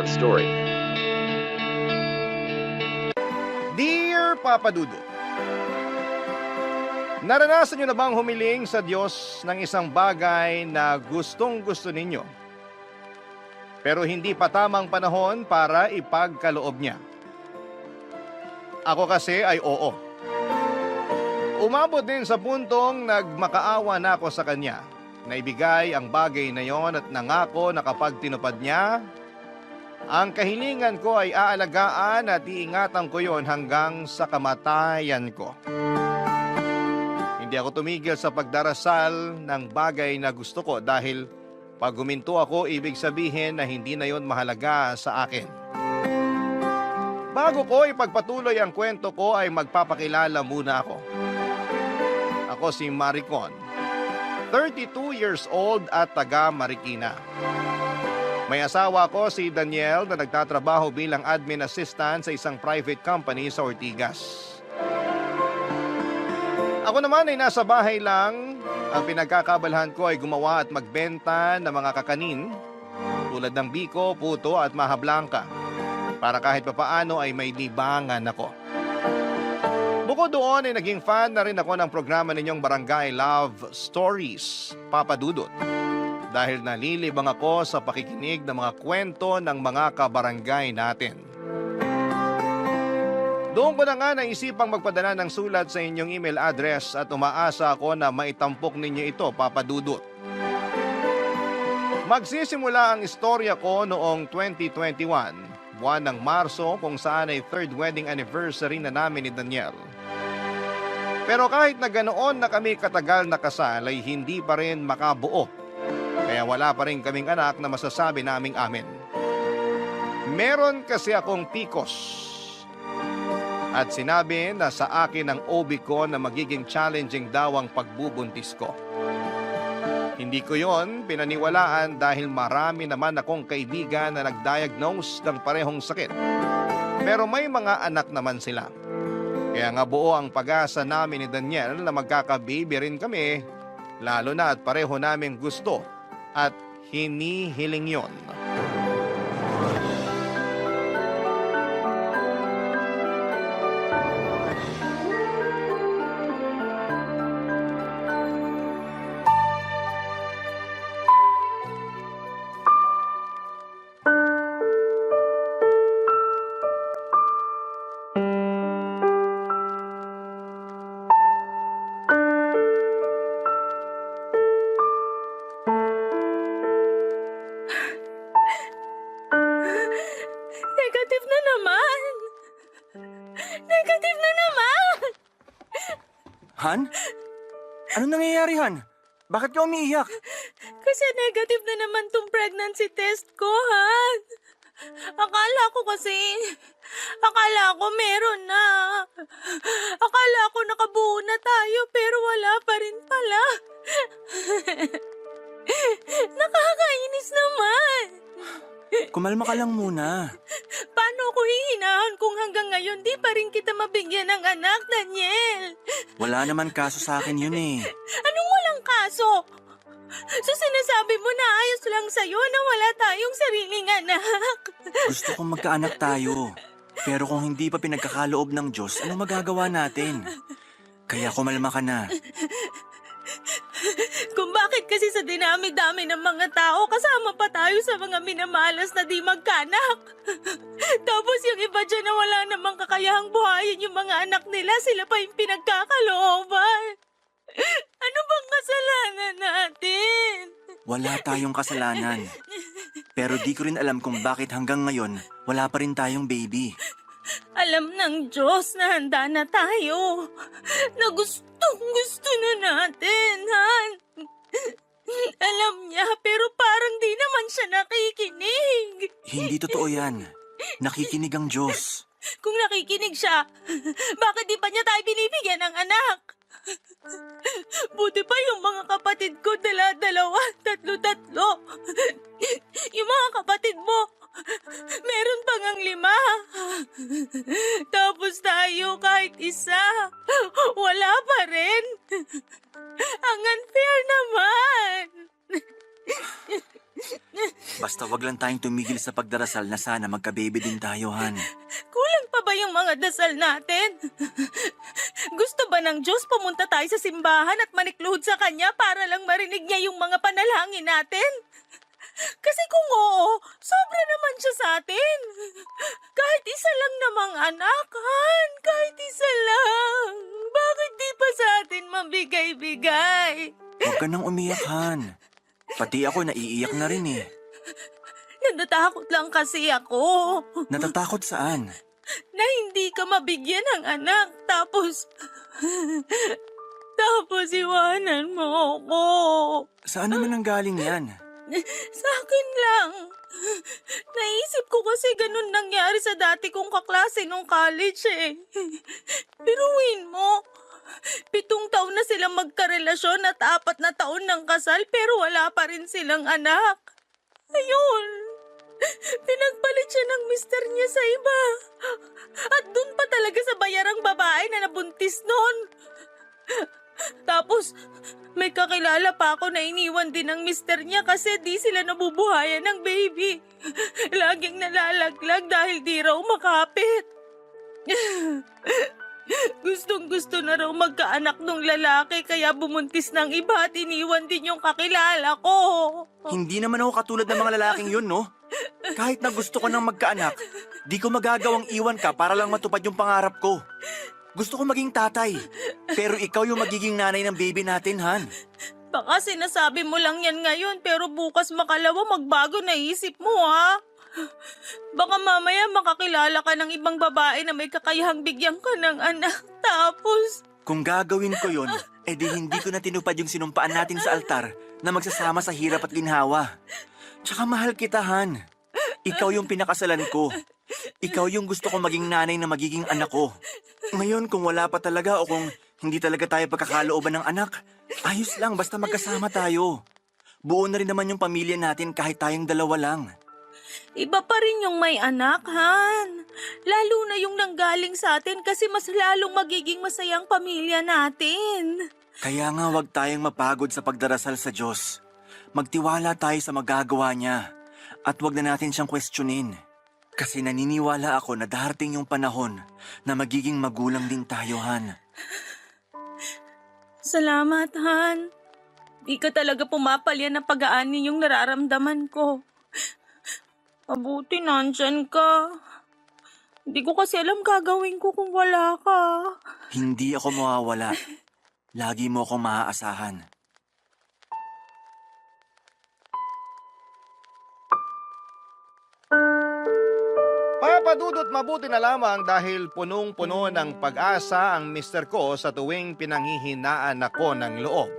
love story. Dear Papa Dudut, naranasan niyo na bang humiling sa Diyos ng isang bagay na gustong-gusto ninyo, pero hindi pa tamang panahon para ipagkaloob niya? Ako kasi ay oo. Umabot din sa puntong nagmakaawa na ako sa Kanya na ibigay ang bagay na yon at nangako na kapag tinupad niya, ang kahilingan ko ay aalagaan at iingatan ko yon hanggang sa kamatayan ko. Hindi ako tumigil sa pagdarasal ng bagay na gusto ko dahil pag huminto ako, ibig sabihin na hindi na yon mahalaga sa akin. Bago ko ipagpatuloy ang kwento ko ay magpapakilala muna ako. Ako si Maricon, 32 years old at taga Marikina. May asawa ko si Daniel na nagtatrabaho bilang admin assistant sa isang private company sa Ortigas. Ako naman ay nasa bahay lang. Ang pinagkakabalahan ko ay gumawa at magbenta ng mga kakanin tulad ng biko, puto at maha blanca para kahit papaano ay may libangan ako. Bukod doon ay naging fan na rin ako ng programa ninyong Barangay Love Stories, Papa Dudut. Dahil nalilibang ako sa pakikinig ng mga kwento ng mga kabarangay natin. Doon ko na nga naisipang magpadala ng sulat sa inyong email address at umaasa ako na maitampok ninyo ito, Papa Dudut. Magsisimula ang istorya ko noong 2021, buwan ng Marso kung saan ay third wedding anniversary na namin ni Daniel. Pero kahit na ganoon na kami katagal na kasal ay hindi pa rin makabuo. Kaya wala pa rin kaming anak na masasabi naming amin. Meron kasi akong PCOS. At sinabi na sa akin ng OB ko na magiging challenging daw ang pagbubuntis ko. Hindi ko yon pinaniwalaan dahil marami naman akong kaibigan na nag-diagnose ng parehong sakit. Pero may mga anak naman sila. Kaya nga buo ang pag-asa namin ni Daniel na magkakababy rin kami, lalo na at pareho namin gusto at hinihiling yon. Negative na naman! Negative na naman! Han? Anong nangyayari, Han? Bakit ka umiiyak? Kasi negative na naman tong pregnancy test ko, Han. Akala ko meron na. Akala ko nakabuo na tayo pero wala pa rin pala. Nakakainis naman. Kumalma ka lang muna. Paano ko hihinahan kung hanggang ngayon di pa rin kita mabigyan ng anak, Daniel? Wala naman kaso sa akin yun eh. Anong walang kaso? So sinasabi mo na ayos lang sa'yo na wala tayong sariling anak? Gusto kong magkaanak tayo. Pero kung hindi pa pinagkakaloob ng Diyos, ano magagawa natin? Kaya kumalma ka na. Kung bakit kasi sa dinami-dami ng mga tao, kasama pa tayo sa mga minamalas na di magkanak. Tapos yung iba dyan na wala namang kakayahang buhayin yung mga anak nila, sila pa yung pinagkakalooban. Ano bang kasalanan natin? Wala tayong kasalanan. Pero di ko rin alam kung bakit hanggang ngayon, wala pa rin tayong baby. Alam ng Diyos na handa na tayo. Na gustong-gusto na natin, Han. Alam niya, pero parang di naman siya nakikinig. Hindi totoo yan. Nakikinig ang Diyos. Kung nakikinig siya, bakit di pa niya tayo binibigyan ng anak? Buti pa yung mga kapatid ko, dala-dalawa, tatlo-tatlo. Yung mga kapatid mo, meron pa ngang 5. Tapos tayo kahit isa, wala pa rin. Ang unfair naman. Basta wag lang tayong tumigil sa pagdarasal na sana magka-baby din tayo, Han. Kulang pa ba yung mga dasal natin? Gusto ba ng Diyos pumunta tayo sa simbahan at manikluhod sa Kanya para lang marinig niya yung mga panalangin natin? Kasi kung oo, sobra naman siya sa atin. Kahit isa lang namang anak, Han. Kahit isa lang. Bakit di pa sa atin mabigay-bigay? Huwag ka nang umiyak, Han. Pati ako naiiyak na rin eh. Natatakot lang kasi ako. Natatakot saan? Na hindi ka mabigyan ng anak. Tapos iwanan mo ako. Saan naman ang galing yan? Sa akin lang. Naisip ko kasi ganun nangyari sa dati kong kaklase nung college eh. Biruin mo. 7 taon na silang magkarelasyon at 4 na taon ng kasal pero wala pa rin silang anak. Ayun. Pinagpalit siya ng mister niya sa iba. At dun pa talaga sa bayarang babae na nabuntis nun. Tapos, may kakilala pa ako na iniwan din ng mister niya kasi di sila nabubuhayan ng baby. Laging nalalaglag dahil di raw makapit. Gustong-gusto na raw magkaanak nung lalaki kaya bumuntis ng iba at iniwan din yung kakilala ko. Hindi naman ako katulad ng mga lalaking yun, no? Kahit na gusto ko nang magkaanak, di ko magagawang iwan ka para lang matupad yung pangarap ko. Gusto ko maging tatay, pero ikaw yung magiging nanay ng baby natin, Han. Baka sinasabi mo lang yan ngayon pero bukas makalawa magbago na isip mo ha. Baka mamaya makakilala ka ng ibang babae na may kakayahang bigyan ka ng anak. Tapos... Kung gagawin ko yun, edi hindi ko na tinupad yung sinumpaan natin sa altar na magsasama sa hirap at ginhawa. Tsaka mahal kita, Han. Ikaw yung pinakasalan ko. Ikaw yung gusto ko maging nanay na magiging anak ko. Ngayon kung wala pa talaga o kung hindi talaga tayo pagkakalooban ng anak, ayos lang basta magkasama tayo. Buo na rin naman yung pamilya natin kahit tayong dalawa lang. Iba pa rin yung may anak, Han. Lalo na yung nanggaling sa atin kasi mas lalong magiging masayang pamilya natin. Kaya nga wag tayong mapagod sa pagdarasal sa Diyos. Magtiwala tayo sa magagawa niya at wag na natin siyang questionin. Kasi naniniwala ako na darating yung panahon na magiging magulang din tayo, Han. Salamat, Han. Di ka talaga pumapalya na pag-aani yung nararamdaman ko. Mabuti nandyan ka. Hindi ko kasi alam gagawin ko kung wala ka. Hindi ako mawawala. Lagi mo akong maaasahan. Papadudot mabuti na lamang dahil punong-puno ng pag-asa ang mister ko sa tuwing pinanghihinaan ako ng loob.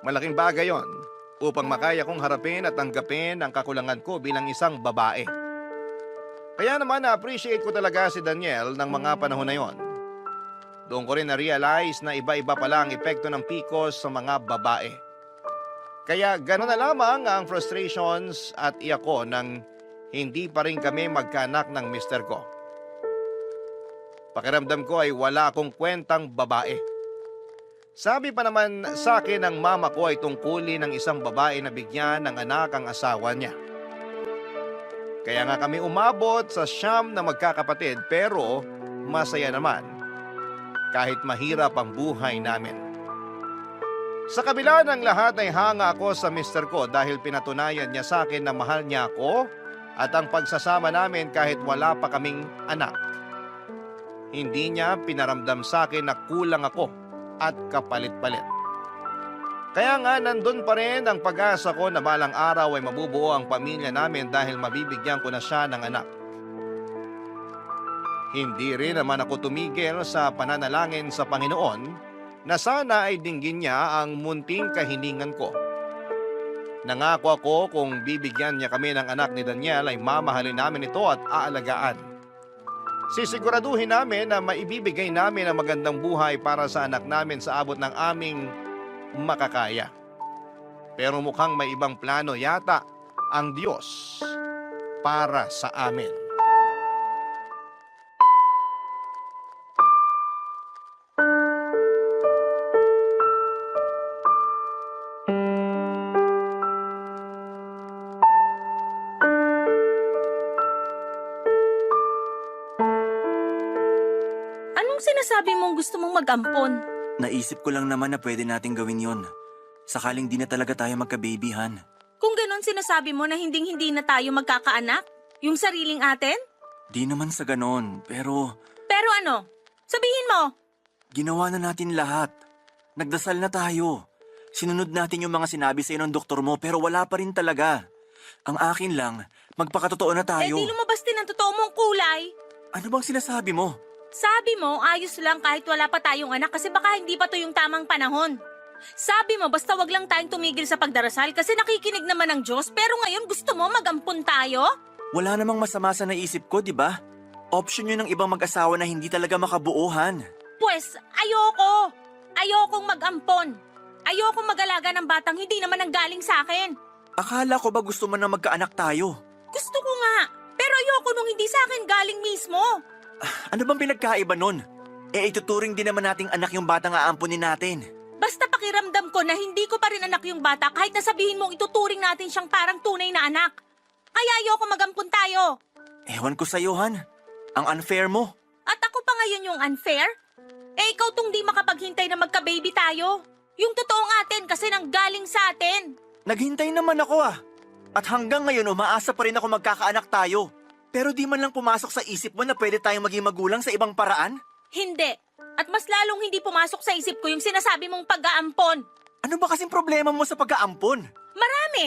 Malaking bagay yon upang makaya kong harapin at tanggapin ang kakulangan ko bilang isang babae. Kaya naman na-appreciate ko talaga si Daniel ng mga panahon na yon. Doon ko rin na-realize na iba-iba pala ang epekto ng PCOS sa mga babae. Kaya gano'n na lamang ang frustrations at iyak ko nang hindi pa rin kami magkaanak ng mister ko. Pakiramdam ko ay wala akong kwentang babae. Sabi pa naman sa akin ng mama ko ay tungkulin ng isang babae na bigyan ng anak ang asawa niya. Kaya nga kami umabot sa 9 na magkakapatid pero masaya naman kahit mahirap ang buhay namin. Sa kabila ng lahat ay hanga ako sa mister ko dahil pinatunayan niya sa akin na mahal niya ako at ang pagsasama namin kahit wala pa kaming anak. Hindi niya pinaramdam sa akin na kulang ako at kapalit-palit. Kaya nga nandun pa rin ang pag-asa ko na balang araw ay mabubuo ang pamilya namin dahil mabibigyan ko na siya ng anak. Hindi rin naman ako tumigil sa pananalangin sa Panginoon na sana ay dinggin niya ang munting kahilingan ko. Nangako ako kung bibigyan niya kami ng anak ni Daniel ay mamahalin namin ito at aalagaan. Sisiguraduhin namin na maibibigay namin ang magandang buhay para sa anak namin sa abot ng aming makakaya. Pero mukhang may ibang plano yata ang Diyos para sa amin. Anong sinasabi mong gusto mong mag-ampon? Naisip ko lang naman na pwede nating gawin yon. Sakaling di na talaga tayo magka-baby, Han. Kung ganon sinasabi mo na hinding-hindi na tayo magkakaanak? Yung sariling atin? Di naman sa ganon, pero Pero ano? Sabihin mo! ginawa na natin lahat. Nagdasal na tayo. Sinunod natin yung mga sinabi sa ng doktor mo pero wala pa rin talaga. Ang akin lang, magpakatotoo na tayo. Eh di lumabas din ang totoo mong kulay. Ano bang sinasabi mo? Sabi mo, ayos lang kahit wala pa tayong anak kasi baka hindi pa to yung tamang panahon. Sabi mo, basta wag lang tayong tumigil sa pagdarasal kasi nakikinig naman ng Diyos pero ngayon gusto mo mag-ampon tayo? Wala namang masama sa naisip ko, di ba? Option yun ng ibang mag-asawa na hindi talaga makabuuhan. Pues, ayoko. Ayokong mag-ampon. Ayokong mag-alaga ng batang hindi naman nanggaling sa akin. Akala ko ba gusto mo na magkaanak tayo? Gusto ko nga, pero ayoko nung hindi sa akin galing mismo. Ano bang pinagkaiba nun? Eh ituturing din naman nating anak yung batang aampunin natin. Basta pakiramdam ko na hindi ko pa rin anak yung bata kahit nasabihin mong ituturing natin siyang parang tunay na anak. Kaya ayoko mag-ampon tayo. Ewan ko sa'yo, Han. Ang unfair mo. At ako pa ngayon yung unfair? Eh ikaw tong di makapaghintay na magka-baby tayo. Yung totoong atin kasi nanggaling sa atin. Naghintay naman ako At hanggang ngayon umaasa pa rin ako magkakaanak tayo. Pero di man lang pumasok sa isip mo na pwede tayong maging magulang sa ibang paraan? Hindi. At mas lalong hindi pumasok sa isip ko yung sinasabi mong pag-aampon. Ano ba kasing problema mo sa pag-aampon? Marami.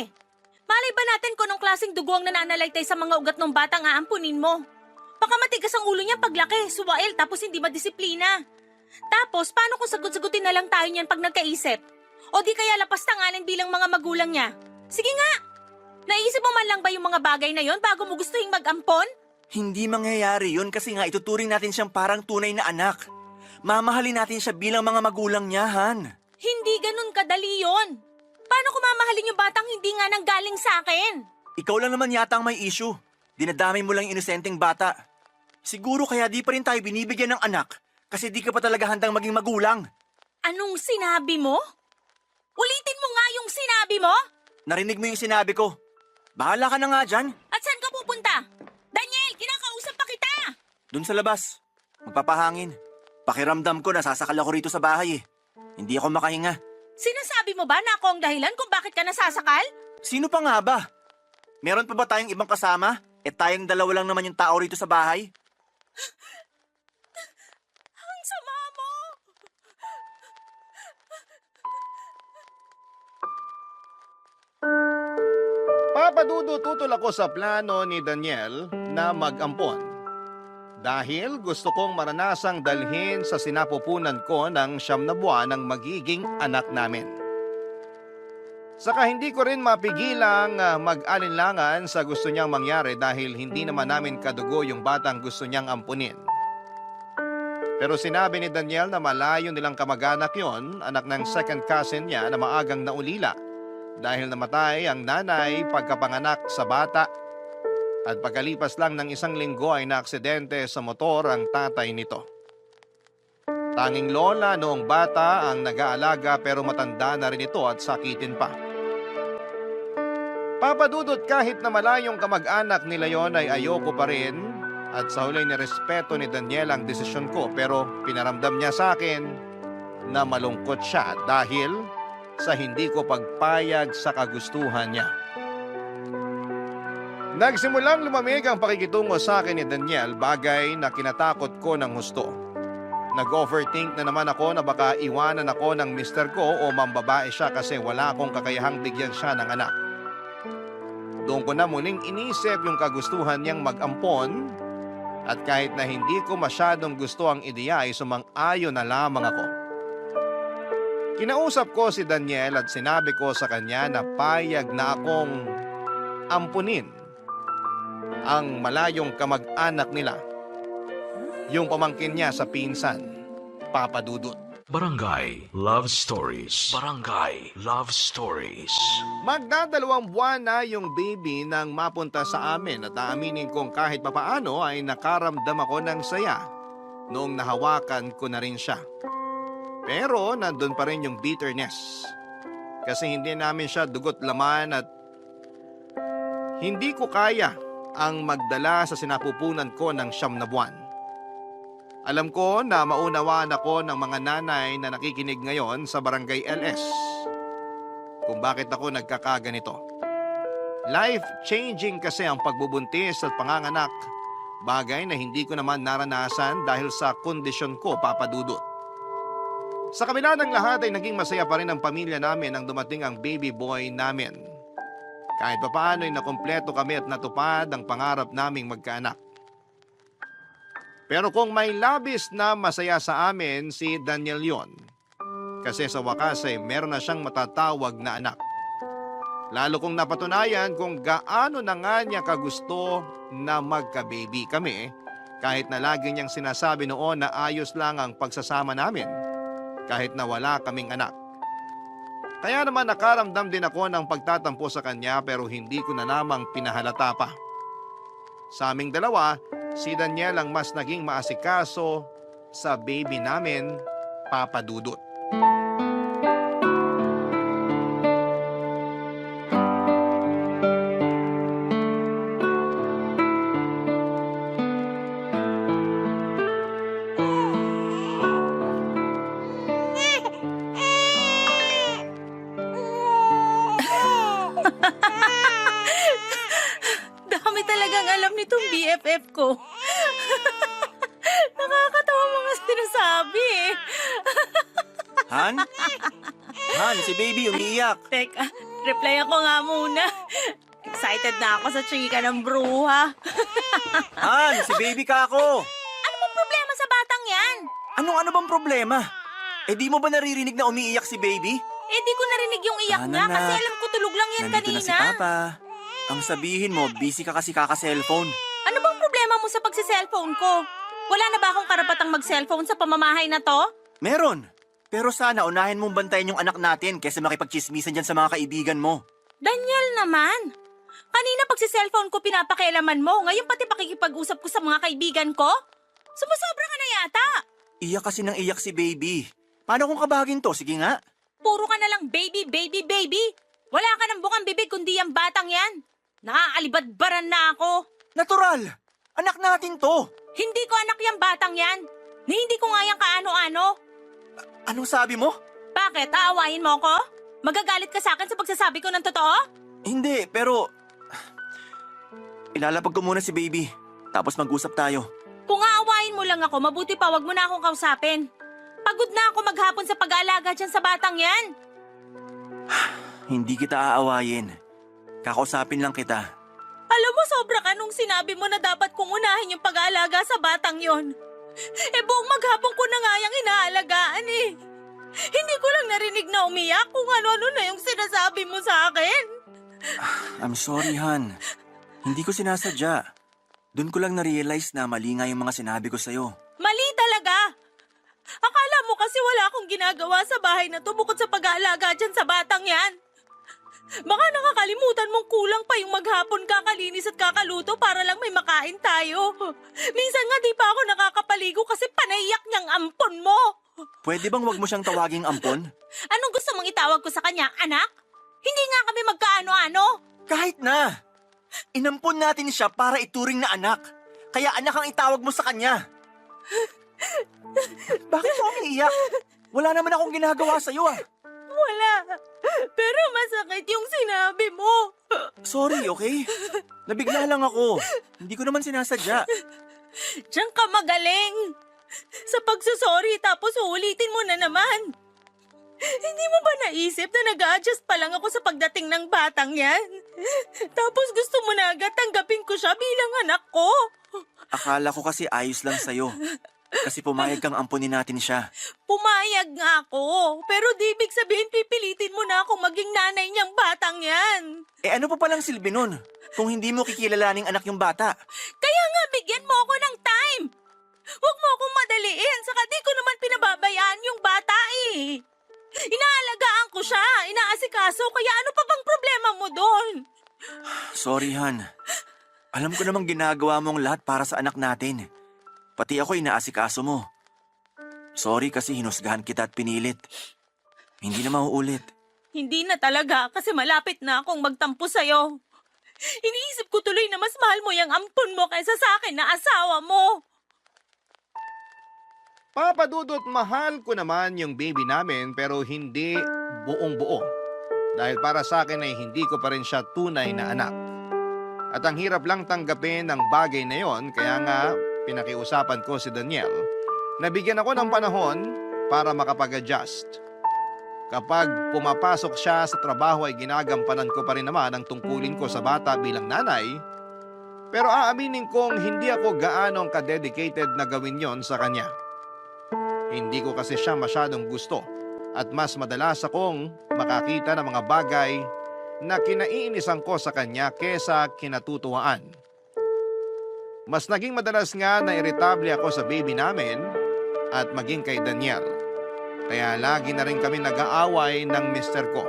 Malay ba natin kung anong klaseng dugo ang nananalaytay sa mga ugat ng batang aampunin mo? Baka matigas ang ulo niya paglaki, suwail tapos hindi madisiplina. Tapos, paano kung sagot-sagutin na lang tayo niyan pag nagkaisip? O di kaya lapas tangalan bilang mga magulang niya? Sige nga! Naisip mo man lang ba yung mga bagay na yon bago mo gustuhin mag-ampon? Hindi mangyayari yun kasi nga ituturing natin siyang parang tunay na anak. Mamahalin natin siya bilang mga magulang niya, Han. Hindi ganun kadali yon. Paano ko mamahalin yung batang hindi nga nanggaling sa akin? Ikaw lang naman yata ang may issue. Dinadamay mo lang yung inosenteng bata. Siguro kaya di pa rin tayo binibigyan ng anak kasi di ka pa talaga handang maging magulang. Anong sinabi mo? Ulitin mo nga yung sinabi mo? Narinig mo yung sinabi ko. Bahala ka na nga dyan. At saan ka pupunta? Daniel, kinakausap pa kita! Dun sa labas. Magpapahangin. Pakiramdam ko nasasakal ako rito sa bahay Hindi ako makahinga. Sinasabi mo ba na ako ang dahilan kung bakit ka nasasakal? Sino pa nga ba? Meron pa ba tayong ibang kasama? Tayong dalawa lang naman yung tao rito sa bahay. Ang sama mo! Papadudo tutol ako sa plano ni Daniel na mag-ampon. Dahil gusto kong maranasang dalhin sa sinapupunan ko ng 9 na buwan ang magiging anak namin. Saka hindi ko rin mapigilang mag-alinlangan sa gusto niyang mangyari dahil hindi naman namin kadugo yung batang gusto niyang ampunin. Pero sinabi ni Daniel na malayo nilang kamag-anak yon, anak ng second cousin niya na maagang naulila dahil namatay ang nanay pagkapanganak sa bata. At pagkalipas lang ng 1 linggo ay naaksidente sa motor ang tatay nito. Tanging lola noong bata ang nag-aalaga pero matanda na rin ito at sakitin pa. Papadudot kahit na malayong kamag-anak nila yon ay ayoko pa rin at sa huli nirespeto ni Daniel ang desisyon ko pero pinaramdam niya sa akin na malungkot siya dahil sa hindi ko pagpayag sa kagustuhan niya. Nagsimulang lumamig ang pakikitungo sa akin ni Daniel, bagay na kinatakot ko ng husto. Nag-overthink na naman ako na baka iwanan ako ng mister ko o mambabae siya kasi wala akong kakayahang bigyan siya ng anak. Doon ko na muling inisip yung kagustuhan niyang mag-ampon at kahit na hindi ko masyadong gusto ang ideya ay sumang-ayon na lamang ako. Kinausap ko si Daniel at sinabi ko sa kanya na payag na akong ampunin ang malayong kamag-anak nila, yung pamangkin niya sa pinsan, Papa Dudut. Barangay Love Stories. Barangay Love Stories. Magdadalawang buwan na yung baby nang mapunta sa amin at aaminin kong kahit papaano ay nakaramdam ako ng saya noong nahawakan ko na rin siya. Pero nandun pa rin yung bitterness kasi hindi namin siya dugot laman at hindi ko kaya ang magdala sa sinapupunan ko ng 9 na buwan. Alam ko na maunawaan ako ng mga nanay na nakikinig ngayon sa Barangay LS kung bakit ako nagkakaganito. Life-changing kasi ang pagbubuntis at panganganak, bagay na hindi ko naman naranasan dahil sa kondisyon ko, Papa Dudut. Sa kabila ng lahat ay naging masaya pa rin ang pamilya namin nang dumating ang baby boy namin. Kahit papaano ay nakumpleto kami at natupad ang pangarap naming magkaanak. Pero kung may labis na masaya sa amin si Daniel yon, kasi sa wakas ay meron na siyang matatawag na anak. Lalo kong napatunayan kung gaano na nga niya kagusto na magka-baby kami, kahit na lagi niyang sinasabi noon na ayos lang ang pagsasama namin kahit na wala kaming anak. Kaya naman nakaramdam din ako ng pagtatampo sa kanya pero hindi ko na namang pinahalata pa. Sa aming dalawa, si Daniel ang mas naging maasikaso sa baby namin, Papa Dudut. Dami talagang alam nitong BFF ko. Nakakatawa mga sinasabi eh. Han? Han, si baby umiiyak. Teka, reply ako nga muna. Excited na ako sa chika ng bruha. Han, si baby ka ako. Ano bang problema sa batang yan? Ano bang problema? Eh di mo ba naririnig na umiiyak si baby? Eh di ko narinig yung iyak Sana niya na. kasi alam ko tulog lang yan Nandito kanina. na si Papa. Ang sabihin mo, busy ka kasi kaka-cellphone. Ano bang problema mo sa pagsi-cellphone ko? Wala na ba akong karapatang mag-cellphone sa pamamahay na to? Meron. Pero sana unahin mong bantayan yung anak natin kaysa makipagchismisan dyan sa mga kaibigan mo. Daniel naman. Kanina pagsi-cellphone ko pinapakialaman mo, ngayon pati pakikipag-usap ko sa mga kaibigan ko? Sumusobra ka na yata. Iyak kasi ng iyak si baby. Paano kung kabagin to? Sige nga. Puro ka na lang baby, baby, baby. Wala ka ng bukang bibig kundi ang batang yan. Naaalibadbaran na ako. Natural! Anak natin to! Hindi ko anak yung batang yan. Na hindi ko nga yung kaano-ano. Anong sabi mo? Bakit? Aawayin mo ko? Magagalit ka sa akin sa pagsasabi ko ng totoo? Hindi, pero... Ilalapag ko muna si baby. Tapos mag-usap tayo. Kung aawayin mo lang ako, mabuti pa wag mo na akong kausapin. Pagod na ako maghapon sa pag-aalaga dyan sa batang yan. Hindi kita aawayin. Kakausapin lang kita. Alam mo, sobra ka nung sinabi mo na dapat kong unahin yung pag-aalaga sa batang yon. Eh buong maghapon ko na nga yung inaalagaan eh. Hindi ko lang narinig na umiyak kung ano-ano na yung sinasabi mo sa akin. I'm sorry, Han. Hindi ko sinasadya. Doon ko lang na-realize na mali nga yung mga sinabi ko sa'yo. Mali talaga. Akala mo kasi wala akong ginagawa sa bahay na to bukod sa pag-aalaga dyan sa batang yan. Baka nakakalimutan mong kulang pa yung maghapon kakalinis at kakuluto para lang may makain tayo. Minsan nga di pa ako nakakapaligo kasi panaiyak niyang ampon mo. Pwede bang wag mo siyang tawaging ampon? Anong gusto mong itawag ko sa kanya, anak? Hindi nga kami magkaano-ano. Kahit na! Inampon natin siya para ituring na anak. Kaya anak ang itawag mo sa kanya. Bakit mo umiiyak? Wala naman akong ginagawa sa'yo ah. Wala. Pero masakit yung sinabi mo. Sorry, okay? Nabigla lang ako. Hindi ko naman sinasadya. Diyan ka magaling. Sa pagsusorry tapos uulitin mo na naman. Hindi mo ba naisip na nag-a-adjust pa lang ako sa pagdating ng batang yan? Tapos gusto mo na agad tanggapin ko siya bilang anak ko. Akala ko kasi ayos lang sa'yo. Kasi pumayag kang ampunin natin siya. Pumayag nga ako. Pero di ibig sabihin pipilitin mo na akong maging nanay niyang batang yan. Eh ano pa palang silbi nun? Kung hindi mo kikilalaning anak yung bata. Kaya nga bigyan mo ako ng time. Huwag mo akong madaliin. Saka di ko naman pinababayaan yung bata eh. Inaalagaan ko siya. Inaasikaso. Kaya ano pa bang problema mo doon? Sorry, Han. Alam ko namang ginagawa mong lahat para sa anak natin. Pati ako inaasikaso mo. Sorry kasi hinusgahan kita at pinilit. Hindi na mauulit. Hindi na talaga kasi malapit na akong magtampo sa'yo. Iniisip ko tuloy na mas mahal mo yung ampon mo kaysa sa akin na asawa mo. Papa Dudut, mahal ko naman yung baby namin pero hindi buong buo. Dahil para sa akin ay hindi ko pa rin siya tunay na anak. At ang hirap lang tanggapin ng bagay na yon, kaya nga pinakiusapan ko si Daniel na bigyan ako ng panahon para makapag-adjust. Kapag pumapasok siya sa trabaho ay ginagampanan ko pa rin naman ang tungkulin ko sa bata bilang nanay. Pero aaminin kong hindi ako gaanong ka-dedicated na gawin yon sa kanya. Hindi ko kasi siya masyadong gusto at mas madalas akong makakita ng mga bagay na kinaiinisan ko sa kanya kesa kinatutuwaan. Mas naging madalas nga na irritable ako sa baby namin at maging kay Daniel. Kaya lagi na rin kami nag-aaway ng mister ko.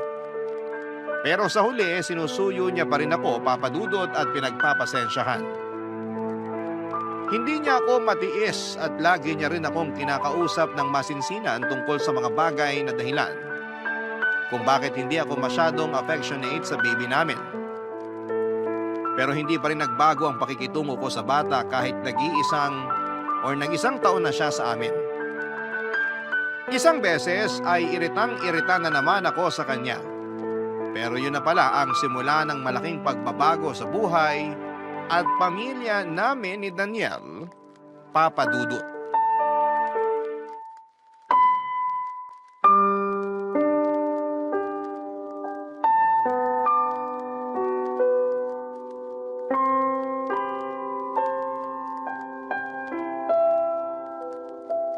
Pero sa huli, sinusuyo niya pa rin ako, Papa Dudut, at pinagpapasensyahan. Hindi niya ako matiis at lagi niya rin akong kinakausap ng masinsinan tungkol sa mga bagay na dahilan kung bakit hindi ako masyadong affectionate sa baby namin. Pero hindi pa rin nagbago ang pakikitungo ko sa bata kahit nag-isang taon na siya sa amin. Isang beses ay iritang-irita na naman ako sa kanya. Pero yun na pala ang simula ng malaking pagbabago sa buhay at pamilya namin ni Daniel, Papa Dudut.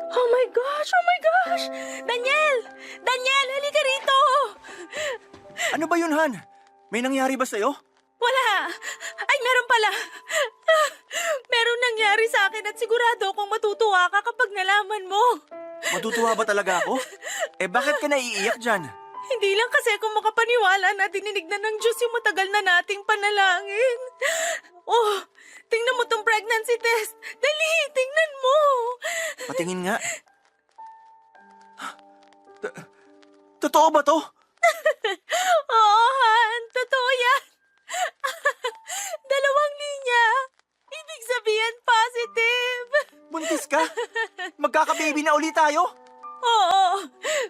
Oh my gosh! Oh my gosh! Daniel! Daniel, halika rito! Ano ba yun, Han? May nangyari ba sa'yo? Wala! Ay, meron pala! Meron nangyari sa akin at sigurado akong matutuwa ka kapag nalaman mo. Matutuwa ba talaga ako? Eh bakit ka naiiyak dyan? Hindi lang kasi ako makapaniwala na dininig na ng Diyos yung matagal na nating panalangin. Oh, tingnan mo tong pregnancy test. Dali, tingnan mo. Patingin nga. Totoo ba to? Oo, Han. Totoo yan. 2 linya. Ibig sabihin positive. Buntis ka? Magkaka-baby na ulit tayo? Oo,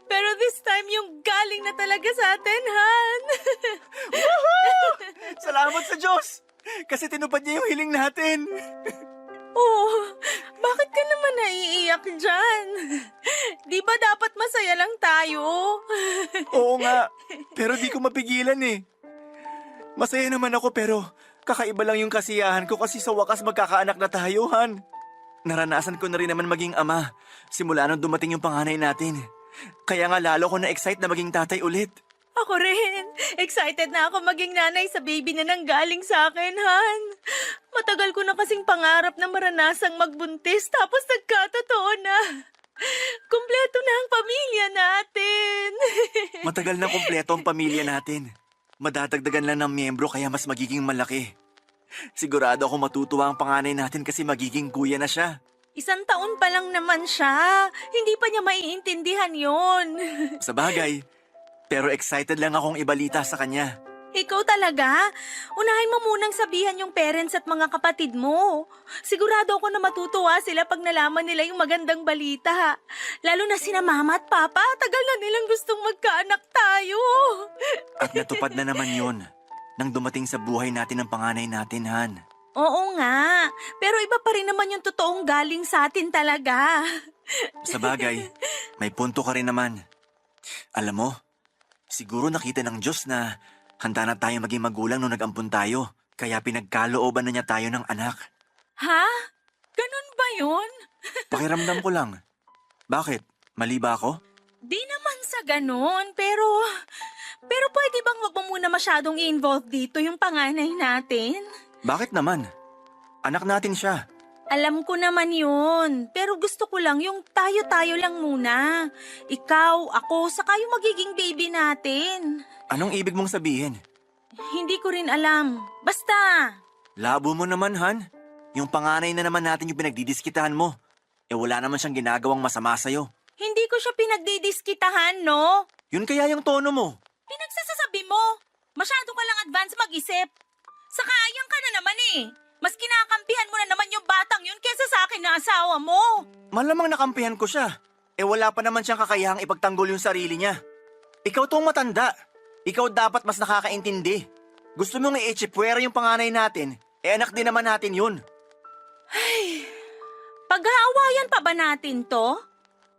pero this time yung galing na talaga sa atin, Han. Salamat sa Diyos! Kasi tinupad niya yung hiling natin. Oh, bakit ka naman naiiyak dyan? Di ba dapat masaya lang tayo? Oo nga, pero di ko mapigilan eh. Masaya naman ako pero kakaiba lang yung kasiyahan ko kasi sa wakas magkakaanak na tayo, Han. Naranasan ko na rin naman maging ama simula nung dumating yung panganay natin. Kaya nga lalo ko na-excite na maging tatay ulit. Ako rin. Excited na ako maging nanay sa baby na nanggaling sa akin, Han. Matagal ko na kasing pangarap na maranasang magbuntis tapos nagkatotoo na. Kumpleto na ang pamilya natin. Matagal na kumpleto ang pamilya natin. Madadagdagan lang ng miyembro kaya mas magiging malaki. Sigurado ako matutuwa ang panganay natin kasi magiging kuya na siya. 1 taon pa lang naman siya. Hindi pa niya maiintindihan yon. Sa bagay, pero excited lang akong ibalita sa kanya. Ikaw talaga? Unahin mo munang sabihan yung parents at mga kapatid mo. Sigurado ako na matutuwa sila pag nalaman nila yung magandang balita. Lalo na sina mama at papa. Tagal na nilang gustong magkaanak tayo. At natupad na naman yun nang dumating sa buhay natin ang panganay natin, Han. Oo nga. Pero iba pa rin naman yung totoong galing sa atin talaga. Sa bagay, may punto ka rin naman. Alam mo, siguro nakita ng Diyos na handa na tayo maging magulang nung nag-ampun tayo. Kaya pinagkalooban na niya tayo ng anak. Ha? Ganun ba yun? Pakiramdam ko lang. Bakit? Mali ba ako? Di naman sa ganun, pero pwede bang wag mo muna masyadong i-involve dito yung panganay natin? Bakit naman? Anak natin siya. Alam ko naman yun, pero gusto ko lang yung tayo-tayo lang muna. Ikaw, ako, saka yung magiging baby natin. Anong ibig mong sabihin? Hindi ko rin alam. Basta, Labo mo naman, Han. Yung panganay na naman natin yung pinagdidiskitahan mo. Eh wala naman siyang ginagawang masama sa'yo. hindi ko siya pinagdidiskitahan, no? Yun kaya yung tono mo. Pinagsasasabi mo. Masyado ka lang advance mag-isip. Saka ayang ka na naman eh. Mas kinakampihan mo na naman yung batang yun kesa sa akin na asawa mo. Malamang nakampihan ko siya. Wala pa naman siyang kakayahang ipagtanggol yung sarili niya. Ikaw tong matanda. Ikaw dapat mas nakakaintindi. Gusto mong i-echipwera yung panganay natin, anak din naman natin yun. Pag-aawayan pa ba natin to?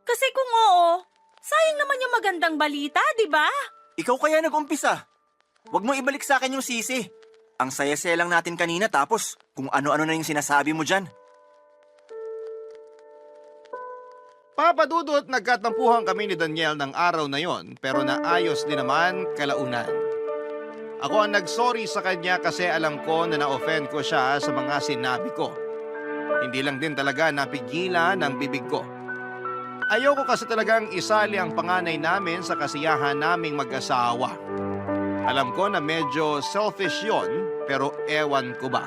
Kasi kung oo, sayang naman yung magandang balita, di ba? Ikaw kaya nag-umpisa. Huwag mo ibalik sa akin yung sisi. Ang saya-saya lang natin kanina tapos kung ano-ano na yung sinasabi mo dyan. Papa Dudut, nagkatampuhan kami ni Daniel ng araw na yon pero naayos din naman kalaunan. Ako ang nagsorry sa kanya kasi alam ko na na-offend ko siya sa mga sinabi ko. Hindi lang din talaga napigilan ang bibig ko. Ayoko kasi talagang isali ang panganay namin sa kasiyahan naming mag-asawa. Alam ko na medyo selfish yon pero ewan ko ba.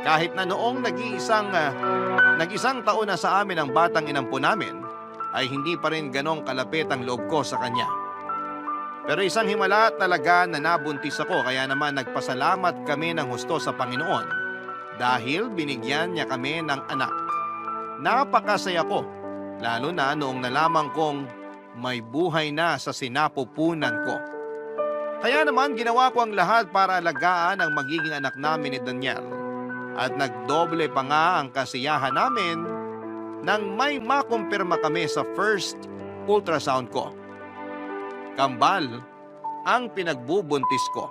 Kahit na noong nag-isang taon na sa amin ang batang inampo namin, ay hindi pa rin ganong kalapit ang loob ko sa kanya. Pero isang himala talaga na nabuntis ako kaya naman nagpasalamat kami ng husto sa Panginoon dahil binigyan niya kami ng anak. Napakasaya ko, lalo na noong nalaman kong may buhay na sa sinapupunan ko. Kaya naman ginawa ko ang lahat para alagaan ang magiging anak namin ni Daniel. At nagdoble pa nga ang kasiyahan namin nang may makumpirma kami sa first ultrasound ko. Kambal ang pinagbubuntis ko.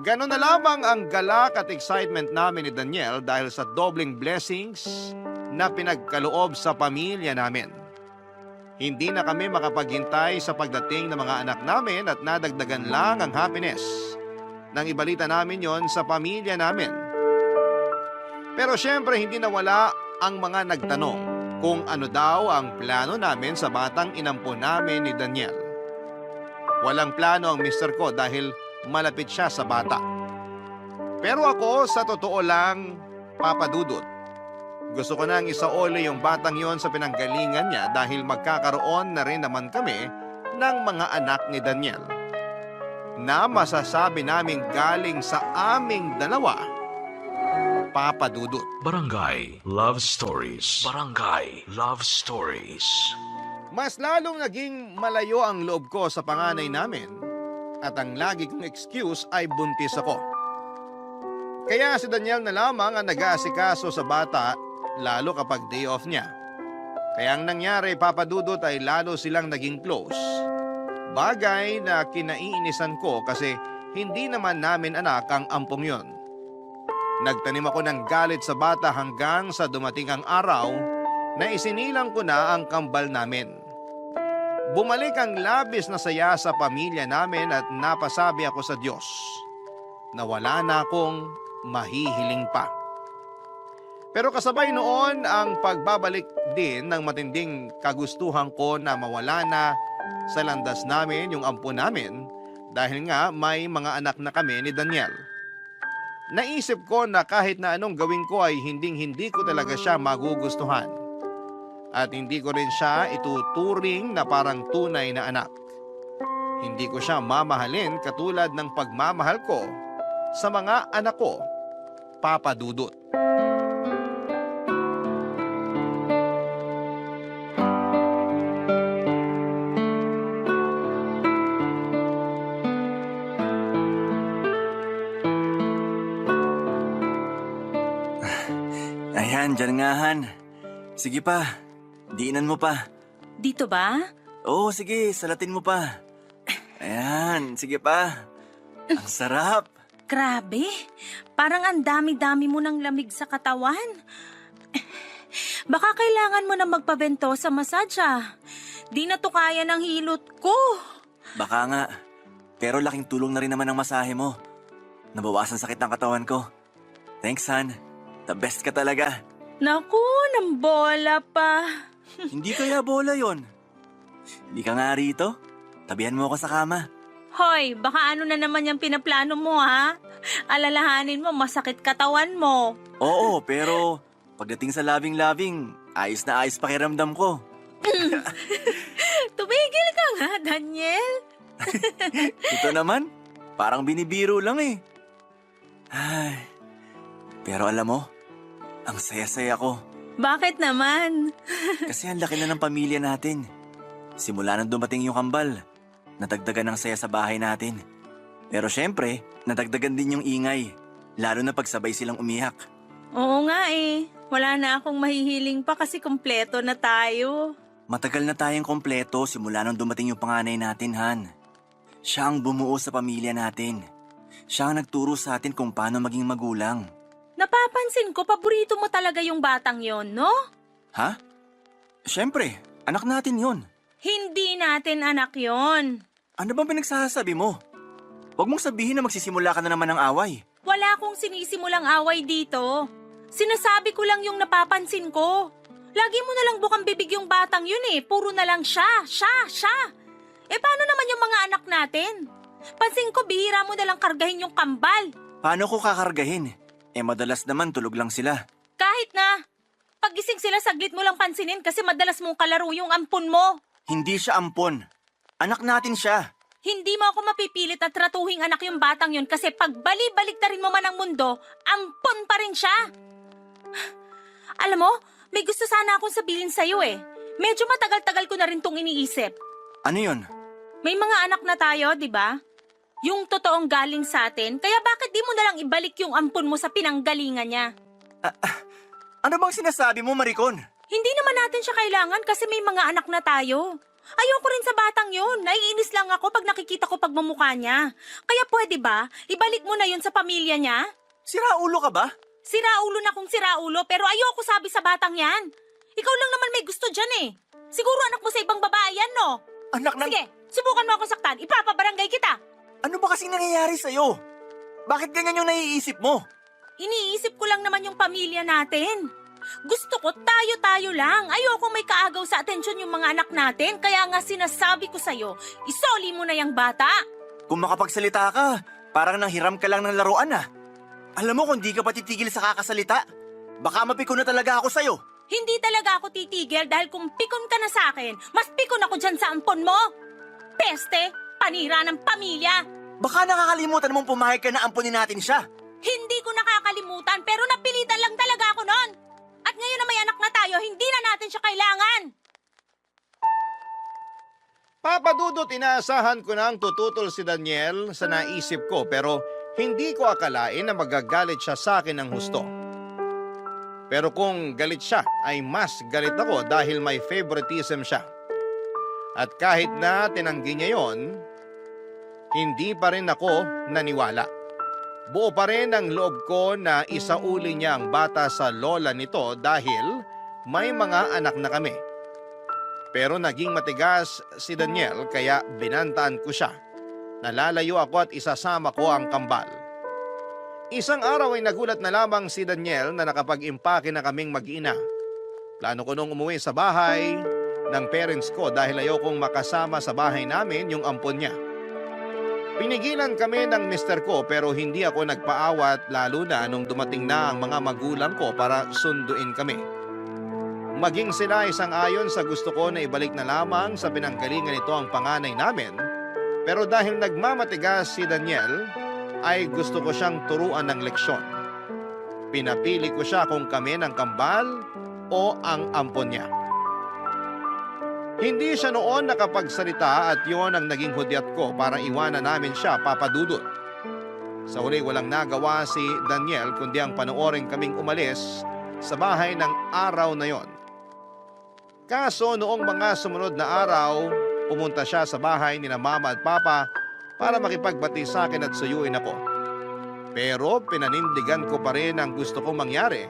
Ganon na lamang ang galak at excitement namin ni Daniel dahil sa dobling blessings na pinagkaloob sa pamilya namin. Hindi na kami makapaghintay sa pagdating ng mga anak namin at nadagdagan lang ang happiness nang ibalita namin yon sa pamilya namin. Pero syempre hindi nawala ang mga nagtanong kung ano daw ang plano namin sa batang inampo namin ni Daniel. Walang plano ang mister ko dahil malapit siya sa bata. Pero ako sa totoo lang, Papa Dudut, gusto ko nang isaoli yung batang yon sa pinanggalingan niya dahil magkakaroon na rin naman kami ng mga anak ni Daniel na masasabi namin galing sa aming dalawa, Papa Dudut. Barangay Love Stories. Barangay Love Stories. Mas lalong naging malayo ang loob ko sa panganay namin at ang lagi kong excuse ay buntis ako. Kaya si Daniel na lamang ang nag-aasikaso sa bata lalo kapag day off niya. Kaya ang nangyari, Papa Dudut, ay lalo silang naging close. Bagay na kinaiinisan ko kasi hindi naman namin anak ang ampong yon. Nagtanim ako ng galit sa bata hanggang sa dumating ang araw na isinilang ko na ang kambal namin. Bumalik ang labis na saya sa pamilya namin at napasabi ako sa Diyos na wala na akong mahihiling pa. Pero kasabay noon ang pagbabalik din ng matinding kagustuhan ko na mawala na sa landas namin yung ampo namin dahil nga may mga anak na kami ni Daniel. Naisip ko na kahit na anong gawin ko ay hinding-hindi ko talaga siya magugustuhan. At hindi ko rin siya ituturing na parang tunay na anak. Hindi ko siya mamahalin katulad ng pagmamahal ko sa mga anak ko, Papa Dudut. Ayan, dyan nga, Han. Sige pa, diinan mo pa. Dito ba? Oo, sige, salatin mo pa. Ayan, sige pa. Ang sarap. Grabe, parang ang dami-dami mo ng lamig sa katawan. Baka kailangan mo na magpabento sa masadya. Di na to kaya ng hilot ko. Baka nga, pero laking tulong na rin naman ang masahe mo. Nabawasan sakit ng katawan ko. Thanks, Han. The best ka talaga. Naku, ng bola pa. Hindi kaya bola yon. Hindi ka nga rito. Tabihan mo ako sa kama. Hoy, baka ano na naman yung pinaplano mo, ha? Alalahanin mo, masakit katawan mo. Oo, pero pagdating sa labing-labing, ayos na ayos pakiramdam ko. Tumigil ka nga, Daniel. Ito naman, parang binibiro lang eh. Ay, Pero alam mo, ang saya-saya ko. Bakit naman? Kasi ang laki na ng pamilya natin. Simula nang dumating yung kambal, nadagdagan ng saya sa bahay natin. Pero syempre, nadagdagan din yung ingay. Lalo na pagsabay silang umiyak. Oo nga eh. Wala na akong mahihiling pa kasi kumpleto na tayo. Matagal na tayong kompleto simula nang dumating yung panganay natin, Han. Siya ang bumuo sa pamilya natin. Siya ang nagturo sa atin kung paano maging magulang. Napapansin ko, paborito mo talaga yung batang yon, no? Ha? Siyempre, anak natin yon. Hindi natin anak yon. Ano bang pinagsasabi mo? Huwag mong sabihin na magsisimula ka na naman ng away. Wala akong sinisimulang away dito. Sinasabi ko lang yung napapansin ko. Lagi mo na lang bukang bibig yung batang yun eh. Puro na lang siya. Eh paano naman yung mga anak natin? Pansin ko bihira mo na lang kargahin yung kambal. Paano ko kakargahin? Madalas naman tulog lang sila. Kahit na. Paggising sila saglit mo lang pansinin kasi madalas mong kalaro yung ampon mo. Hindi siya ampon. Anak natin siya. Hindi mo ako mapipilit at tratuhing anak yung batang yun kasi pag bali-baliktarin mo man ang mundo, ampon pa rin siya. Alam mo, may gusto sana akong sabihin sa'yo eh. Medyo matagal-tagal ko na rin tong iniisip. Ano yun? May mga anak na tayo, di ba? Yung totoong galing sa atin, kaya bakit di mo na lang ibalik yung ampon mo sa pinanggalingan niya? Ano bang sinasabi mo, Maricon? Hindi naman natin siya kailangan kasi may mga anak na tayo. Ayoko rin sa batang yun. Naiinis lang ako pag nakikita ko pagmamukha niya. Kaya pwede ba, ibalik mo na yun sa pamilya niya? Siraulo ka ba? Siraulo na kung siraulo pero ayoko sabi sa batang yan. Ikaw lang naman may gusto dyan eh. Siguro anak mo sa ibang babae yan, no? Anak ng... Sige, subukan mo ako saktan. Ipapabarangay kita. Ano ba kasing nangyayari sa'yo? Bakit ganyan yung naiisip mo? Iniisip ko lang naman yung pamilya natin. Gusto ko tayo-tayo lang. Ayoko may kaagaw sa atensyon yung mga anak natin. Kaya nga sinasabi ko sa'yo, isoli mo na yung bata. Kung makapagsalita ka, parang nanghiram ka lang ng laruan ah. Alam mo kung di ka pa titigil sa kakasalita, baka mapikon na talaga ako sa'yo. Hindi talaga ako titigil dahil kung pikon ka na sa akin, mas pikon ako dyan sa ampon mo. Peste, panira ng pamilya. Baka nakakalimutan mong pumayag ka na ampunin natin siya. Hindi ko nakakalimutan pero napilitan lang talaga ako nun. At ngayon na may anak na tayo, hindi na natin siya kailangan. Papa Dudut, inaasahan ko nang tututol si Daniel sa naisip ko pero hindi ko akalain na magagalit siya sa akin ng husto. Pero kung galit siya, ay mas galit ako dahil may favoritism siya. At kahit na tinanggi niya yon, hindi pa rin ako naniwala. Buo pa rin ang loob ko na isauli niya ang bata sa lola nito dahil may mga anak na kami. Pero naging matigas si Daniel kaya binantaan ko siya. Nalalayo ako at isasama ko ang kambal. Isang araw ay nagulat na lamang si Daniel na nakapag-impake na kaming mag-ina. Plano ko nung umuwi sa bahay ng parents ko dahil ayokong makasama sa bahay namin yung ampon niya. Pinigilan kami ng mister ko pero hindi ako nagpaawat lalo na nung dumating na ang mga magulang ko para sunduin kami. Maging sila isang ayon sa gusto ko na ibalik na lamang sa pinanggalingan nito ang panganay namin. Pero dahil nagmamatigas si Daniel, ay gusto ko siyang turuan ng leksyon. Pinapili ko siya kung kami ng kambal o ang ampon niya. Hindi siya noon nakapagsalita at yon ang naging hudyat ko para iwanan namin siya, Papa Dudut. Sa huli walang nagawa si Daniel kundi ang panoorin kaming umalis sa bahay ng araw na yon. Kaso noong mga sumunod na araw, pumunta siya sa bahay ni Mama at Papa para makipagbati sa akin at suyuin ako. Pero pinanindigan ko pa rin ang gusto kong mangyari.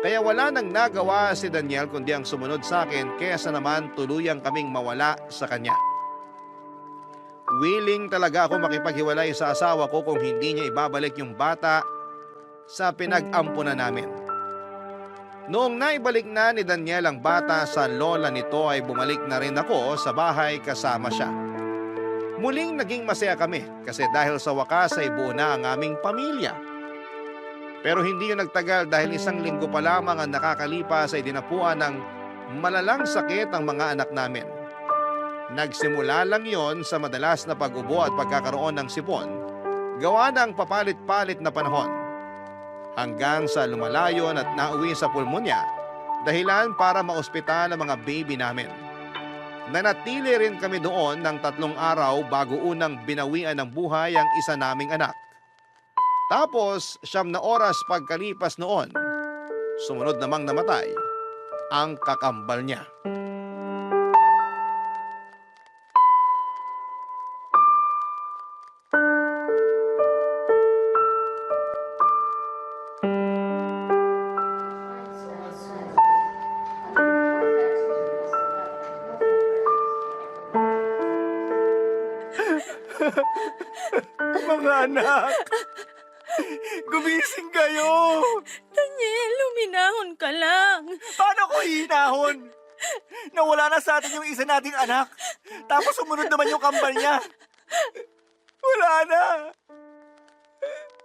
Kaya wala nang nagawa si Daniel kundi ang sumunod sa akin kaysa naman tuluyang kaming mawala sa kanya. Willing talaga ako makipaghiwalay sa asawa ko kung hindi niya ibabalik yung bata sa pinag-ampunan namin. Noong naibalik na ni Daniel ang bata sa lola nito ay bumalik na rin ako sa bahay kasama siya. Muling naging masaya kami kasi dahil sa wakas ay buo na ang aming pamilya. Pero hindi yun nagtagal dahil isang linggo pa lamang ang nakakalipas ay dinapuan ng malalang sakit ang mga anak namin. Nagsimula lang yon sa madalas na pag-ubo at pagkakaroon ng sipon, gawa ng papalit-palit na panahon. hanggang sa lumalayon at nauwi sa pulmonya, dahilan para maospital ang mga baby namin. Nanatili rin kami doon ng 3 araw bago unang binawian ng buhay ang isa naming anak. Tapos 9 oras pagkalipas noon, sumunod namang namatay ang kakambal niya. Mga anak, gumising kayo! Daniel, luminahon ka lang. Paano ko hihinahon? Nawala na sa atin yung isa nating anak. Tapos sumunod naman yung kambal niya. Wala na.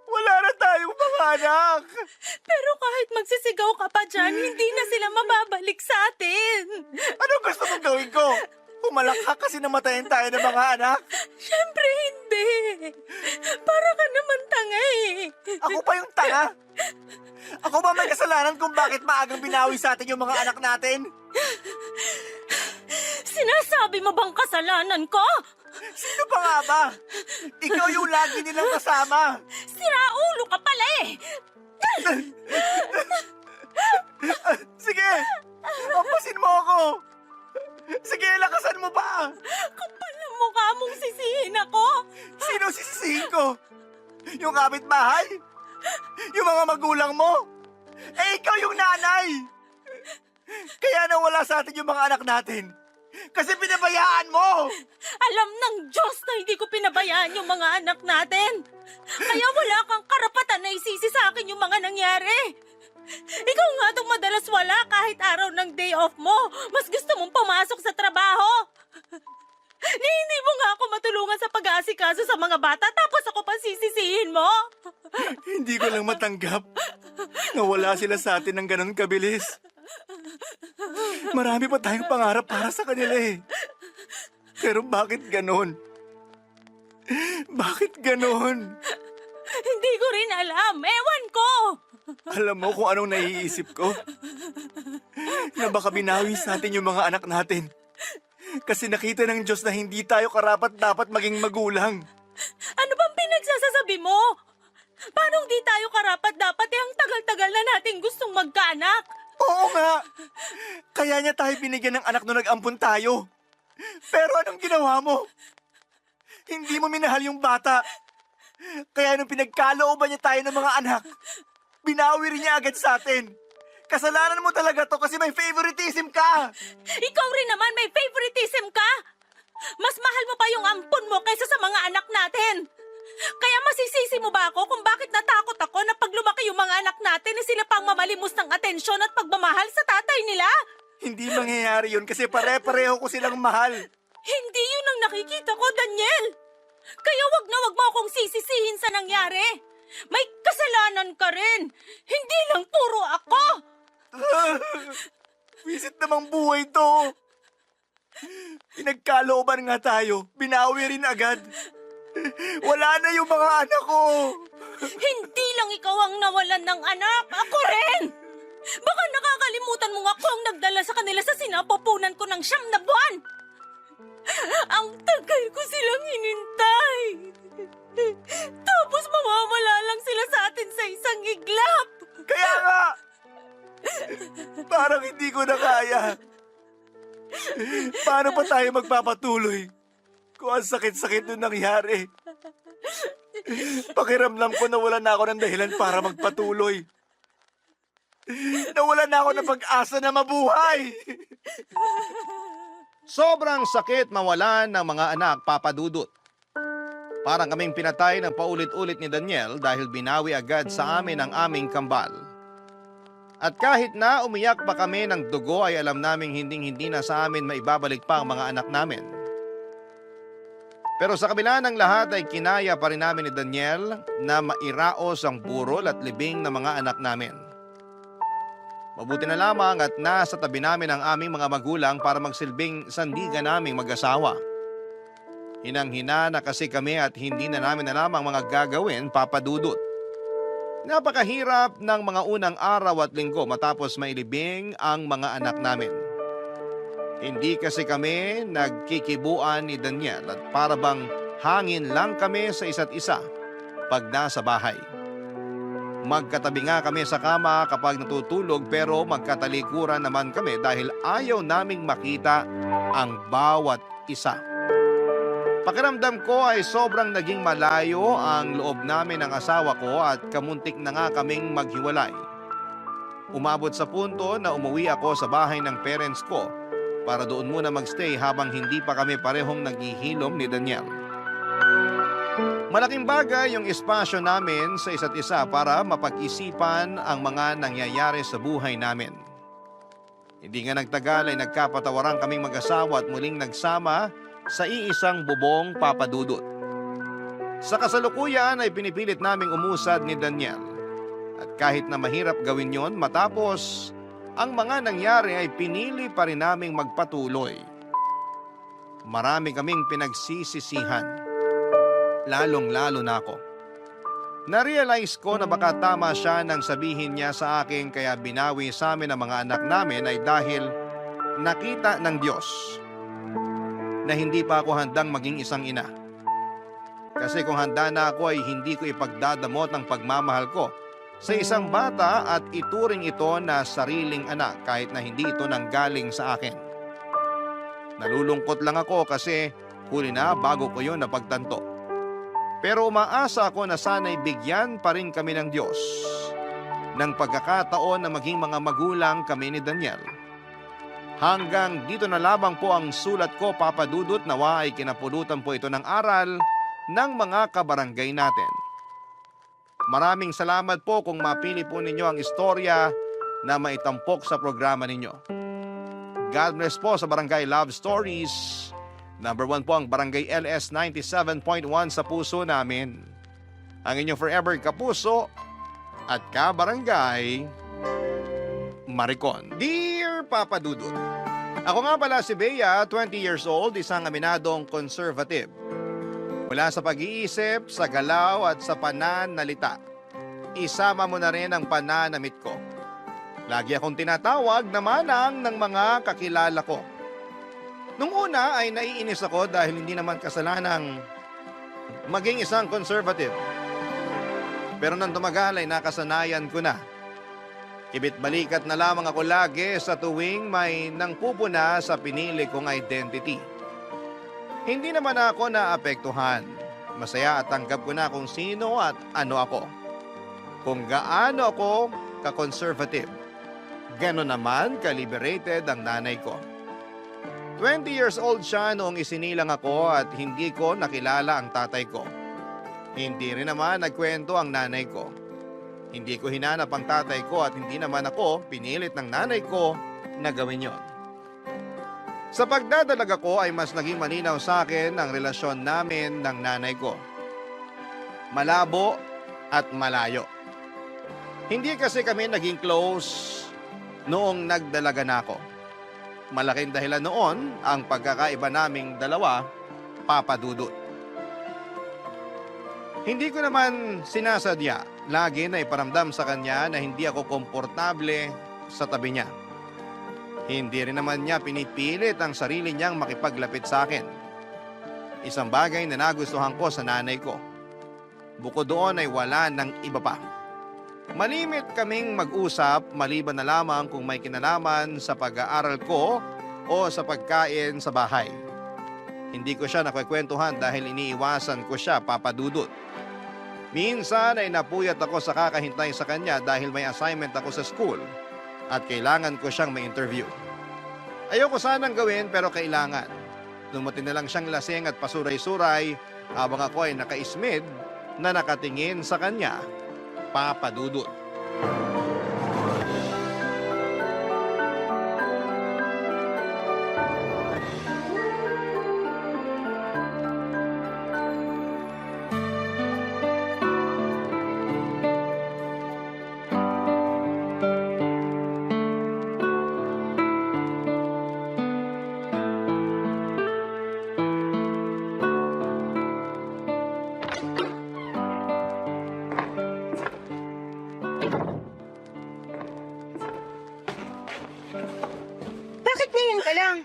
Wala na tayong mga anak. Pero kahit magsisigaw ka pa dyan, hindi na sila mababalik sa atin. Anong gusto mong gawin ko? Pumalak ka kasi namatayin tayo ng mga anak. Siyempre hindi. Para ka naman tanga eh. Ako pa yung tanga. Ako ba may kasalanan kung bakit maagang binawi sa atin yung mga anak natin? Sinasabi mo bang kasalanan ko? Sino pa nga ba? Ikaw yung lagi nilang kasama. Siraulo ka pala eh. Sige, pampasin mo ako. Sige, lakasan mo pa. Kapal na mukha mong sisihin ako. Sino sisisihin ko? Yung kapitbahay? Yung mga magulang mo? Eh, ikaw yung nanay. Kaya nawala sa atin yung mga anak natin. Kasi pinabayaan mo. Alam ng Diyos na hindi ko pinabayaan yung mga anak natin. Kaya wala kang karapatan na isisi sa akin yung mga nangyari. Ikaw nga itong madalas wala kahit araw ng day off mo. Mas gusto mong pumasok sa trabaho. Hindi mo nga ako matulungan sa pag-aasikaso sa mga bata tapos ako pa sisisihin mo. Hindi ko lang matanggap. Nawala sila sa atin ng ganun kabilis. Marami pa tayong pangarap para sa kanila eh. Pero bakit ganon? Bakit ganon? Hindi ko rin alam. Ewan ko. Alam mo kung anong naiisip ko? Na baka binawi sa atin yung mga anak natin. Kasi nakita ng Diyos na hindi tayo karapat-dapat maging magulang. Ano bang pinagsasasabi mo? Paano hindi tayo karapat-dapat ang tagal-tagal na natin gustong magkaanak? Oo nga! Kaya niya tayo binigyan ng anak nung nag-ampun tayo. Pero anong ginawa mo? Hindi mo minahal yung bata. Kaya nung pinagkalooban niya tayo ng mga anak, binawi rin niya agad sa atin. Kasalanan mo talaga to kasi may favoritism ka. Ikaw rin naman may favoritism ka. Mas mahal mo pa yung ampun mo kaysa sa mga anak natin. Kaya masisisi mo ba ako kung bakit natakot ako na pag lumaki yung mga anak natin sila pang mamalimos ng atensyon at pagmamahal sa tatay nila? Hindi mangyayari yun kasi pare-pareho ko silang mahal. Hindi yun ang nakikita ko, Daniel. Kaya wag na wag mo akong sisisihin sa nangyari. May kasalanan ka rin. Hindi lang puro ako. Visit namang buhay to. Pinagkalooban nga tayo. Binawi rin agad. Wala na yung mga anak ko. Hindi lang ikaw ang nawalan ng anak. Ako rin. Baka nakakalimutan mo nga ako ang nagdala sa kanila sa sinapupunan ko ng 9 na buwan. Ang tagal ko silang hinintay. Tapos mawawala lang sila sa atin sa isang iglap. Kaya nga. Parang hindi ko na kaya. Paano pa tayo magpapatuloy? Kung ang sakit-sakit nung nangyari. Pakiramdam ko na wala na ako ng dahilan para magpatuloy. Nawala na ako ng pag-asa na mabuhay. Sobrang sakit mawalan ng mga anak, Papa Dudut. Parang kaming pinatay ng paulit-ulit ni Daniel dahil binawi agad sa amin ang aming kambal. At kahit na umiyak pa kami ng dugo ay alam naming hinding-hindi na sa amin maibabalik pa ang mga anak namin. Pero sa kabila ng lahat ay kinaya pa rin namin ni Daniel na mairaos ang burol at libing ng mga anak namin. Mabuti na lamang at nasa tabi namin ang aming mga magulang para magsilbing sandigan naming mag-asawa. Hinang-hina na kasi kami at hindi na namin alam ang mga gagawin, Papa Dudut. Napakahirap ng mga unang araw at linggo matapos mailibing ang mga anak namin. Hindi kasi kami nagkikibuan ni Daniel at para bang hangin lang kami sa isa't isa pag nasa bahay. Magkatabi nga kami sa kama kapag natutulog pero magkatalikuran naman kami dahil ayaw naming makita ang bawat isa. Pakiramdam ko ay sobrang naging malayo ang loob namin ng asawa ko at kamuntik na nga kaming maghiwalay. Umabot sa punto na umuwi ako sa bahay ng parents ko para doon muna magstay habang hindi pa kami parehong naghihilom ni Daniel. Malaking bagay yung espasyo namin sa isa't isa para mapag-isipan ang mga nangyayari sa buhay namin. Hindi nga nagtagal ay nagkapatawaran kaming mag-asawa at muling nagsama sa iisang bubong papadudot. Sa kasalukuyan ay pinipilit naming umusad ni Daniel. At kahit na mahirap gawin yon matapos ang mga nangyari ay pinili pa rin naming magpatuloy. Marami kaming pinagsisisihan. Lalong-lalo na ako. Na-realize ko na baka tama siya nang sabihin niya sa akin kaya binawi sa amin ang mga anak namin ay dahil nakita ng Diyos na hindi pa ako handang maging isang ina. Kasi kung handa na ako ay hindi ko ipagdadamot ang pagmamahal ko sa isang bata at ituring ito na sariling anak kahit na hindi ito nanggaling sa akin. Nalulungkot lang ako kasi huli na bago ko yon napagtanto. Pero umaasa ako na sana'y bigyan pa rin kami ng Diyos ng pagkakataon na maging mga magulang kami ni Daniel. Hanggang dito na lamang po ang sulat ko, Papa Dudut, nawa ay kinapulutan po ito ng aral ng mga kabarangay natin. Maraming salamat po kung mapili po ninyo ang istorya na maitampok sa programa ninyo. God bless po sa Barangay Love Stories. Number 1 po ang Barangay LS 97.1 sa puso namin. Ang inyong forever kapuso at kabarangay, Maricon. Dear Papa Dudut, ako nga pala si Bea, 20 years old, isang aminadong conservative. Mula sa pag-iisip, sa galaw at sa pananalita, isama mo na rin ang pananamit ko. Lagi akong tinatawag na manang ng mga kakilala ko. Nung una ay naiinis ako dahil hindi naman kasalanang maging isang conservative. Pero nang tumagal ay nakasanayan ko na. Ibit-balikat na lamang ako lagi sa tuwing may nangpupuna sa pinili kong identity. Hindi naman ako naapektuhan. Masaya at tanggap ko na kung sino at ano ako. Kung gaano ako ka-conservative. Gano'n naman ka-liberated ang nanay ko. 20 years old siya noong isinilang ako at hindi ko nakilala ang tatay ko. Hindi rin naman nagkwento ang nanay ko. Hindi ko hinanap ang tatay ko at hindi naman ako pinilit ng nanay ko na gawin yon. Sa pagdadalaga ko ay mas naging malinaw sa akin ang relasyon namin ng nanay ko. Malabo at malayo. Hindi kasi kami naging close noong nagdalaga na ako. Malaking dahilan noon ang pagkakaiba naming dalawa, Papa Dudut. Hindi ko naman sinasadya, lagi na iparamdam sa kanya na hindi ako komportable sa tabi niya. Hindi rin naman niya pinipilit ang sarili niyang makipaglapit sa akin. Isang bagay na nagustuhan ko sa nanay ko. Bukod doon ay wala ng iba pa. Malimit kaming mag-usap maliban na lamang kung may kinalaman sa pag-aaral ko o sa pagkain sa bahay. Hindi ko siya nakwekwentuhan dahil iniiwasan ko siya, Papa Dudut. Minsan ay napuyat ako sa kakahintay sa kanya dahil may assignment ako sa school at kailangan ko siyang ma-interview. Ayoko sanang gawin pero kailangan. Dumating na lang siyang lasing at pasuray-suray habang ako ay nakaismid na nakatingin sa kanya, Papa Dudut. Teka lang.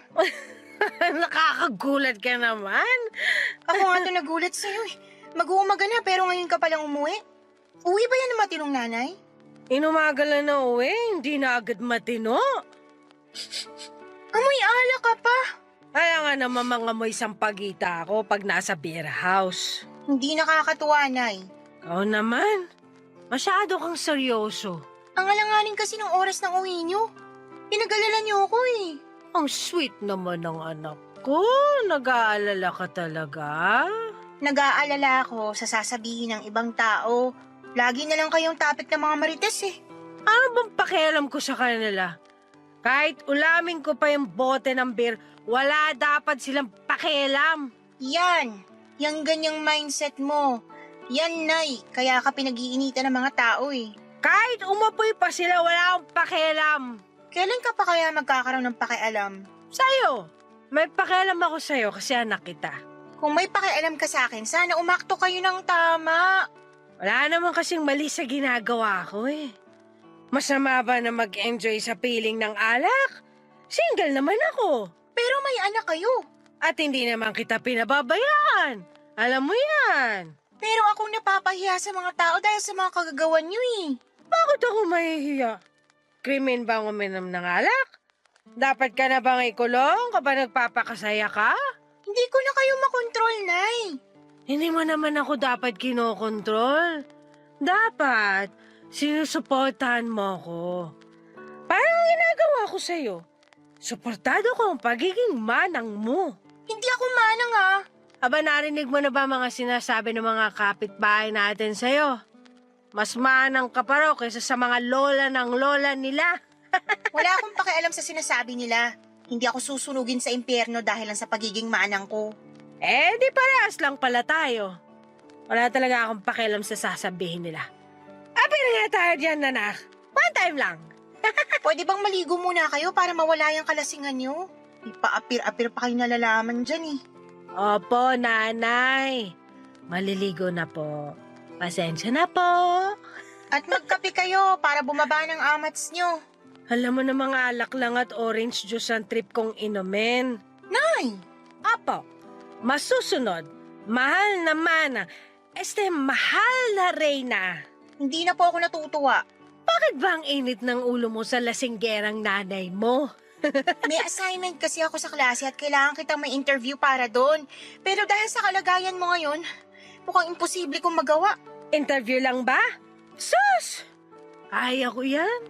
Nakakagulat ka naman. Ako nga ito nagulat sa'yo eh. Mag-uumaga na pero ngayon ka palang umuwi. Uwi ba yan ng matinong nanay? Inumagal na uwi, hindi na agad matino. Amoy ala ka pa. Kaya nga naman mga amoy sampagita ako pag nasa beer house. Hindi nakakatuwa, Nay. Ikaw naman, masyado kang seryoso. Ang alanganin kasi ng oras ng uwi niyo. Pinag-alala niyo ako eh. Ang sweet naman ng anak ko. Nag-aalala ka talaga? Nag-aalala ako sa sasabihin ng ibang tao. Lagi na lang kayong topic ng mga marites eh. Ano bang pakialam ko sa kanila? Kahit ulamin ko pa yung bote ng beer, wala dapat silang pakialam. Yan. Yang ganyang mindset mo. Yan, Nay. Kaya ka pinag-iinitan ng mga tao eh. Kahit umapoy pa sila, wala akong pakialam. Kailan ka pa kaya magkakaroon ng pakialam? Sa'yo, may pakialam ako sa'yo kasi anak kita. Kung may pakialam ka sa akin, sana umakto kayo ng tama. Wala naman kasing mali sa ginagawa ko eh. Masama ba na mag-enjoy sa piling ng alak? Single naman ako. Pero may anak kayo. At hindi naman kita pinababayaan. Alam mo yan. Pero akong napapahiya sa mga tao dahil sa mga kagagawan niyo eh. Bakit ako mahihiya? Krimen ba ang uminom ng alak? Dapat ka na bang ikulong kapag nagpapakasaya ka? Hindi ko na kayo makontrol, Nay. Hindi mo naman ako dapat kinokontrol. Dapat, sinusuportahan mo ko. Parang ginagawa ko sa'yo. Suportado ko ang pagiging manang mo. Hindi ako manang ah. Aba, narinig mo na ba mga sinasabi ng mga kapitbahay natin sa'yo? Mas manang ka pa raw kaysa sa mga lola ng lola nila. Wala akong pakialam sa sinasabi nila. Hindi ako susunugin sa impyerno dahil lang sa pagiging manang ko. Eh, di parehas lang pala tayo. Wala talaga akong pakialam sa sasabihin nila. Apir nga tayo diyan, nanak. One time lang. Pwede bang maligo muna kayo para mawala yung kalasingan nyo? Ipaapir-apir pa kayo nalalaman dyan eh. Opo, nanay. Maliligo na po. Pasensya na po. At magkape kayo para bumaba ng amats nyo. Alam mo na mga alak lang at orange juice ang trip kong inumin. Nay! Apo, masusunod. Mahal na mana. Mahal na Reyna. Hindi na po ako natutuwa. Bakit ba ang init ng ulo mo sa lasinggerang nanay mo? May assignment kasi ako sa klase at kailangan kitang may interview para doon. Pero dahil sa kalagayan mo ngayon, mukhang imposible kong magawa. Interview lang ba? Sus! Kaya ko yan.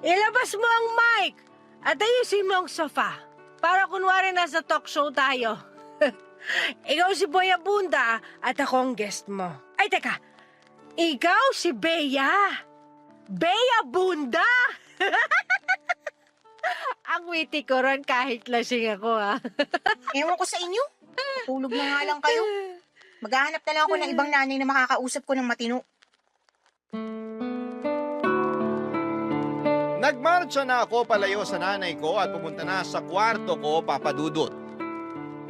Ilabas mo ang mic at ayusin mo ang sofa para kunwari nasa talk show tayo. Ikaw si Boy Abunda at ako ang guest mo. Ay, teka. Ikaw si Bea. Bea Bunda! Ang witty ko ron kahit lasing ako, ha? Ewan ko sa inyo. Tulog na nga lang kayo. Maghahanap na lang ako ng ibang nanay na makakausap ko ng matino. Nagmarcha na ako palayo sa nanay ko at pumunta na sa kwarto ko, Papa Dudut.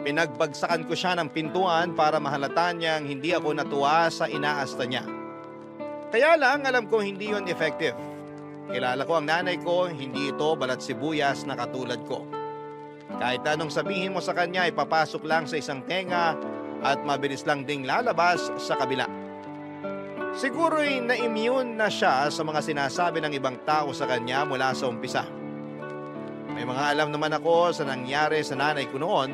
Pinagbagsakan ko siya ng pintuan para mahalata niyang hindi ako natuwa sa inaasta niya. Kaya lang alam ko hindi yon effective. Kilala ko ang nanay ko, hindi ito balat sibuyas na katulad ko. Kahit anong sabihin mo sa kanya, ipapasok lang sa isang tenga at mabilis lang ding lalabas sa kabila. Siguro'y na-immune na siya sa mga sinasabi ng ibang tao sa kanya mula sa umpisa. May mga alam naman ako sa nangyari sa nanay ko noon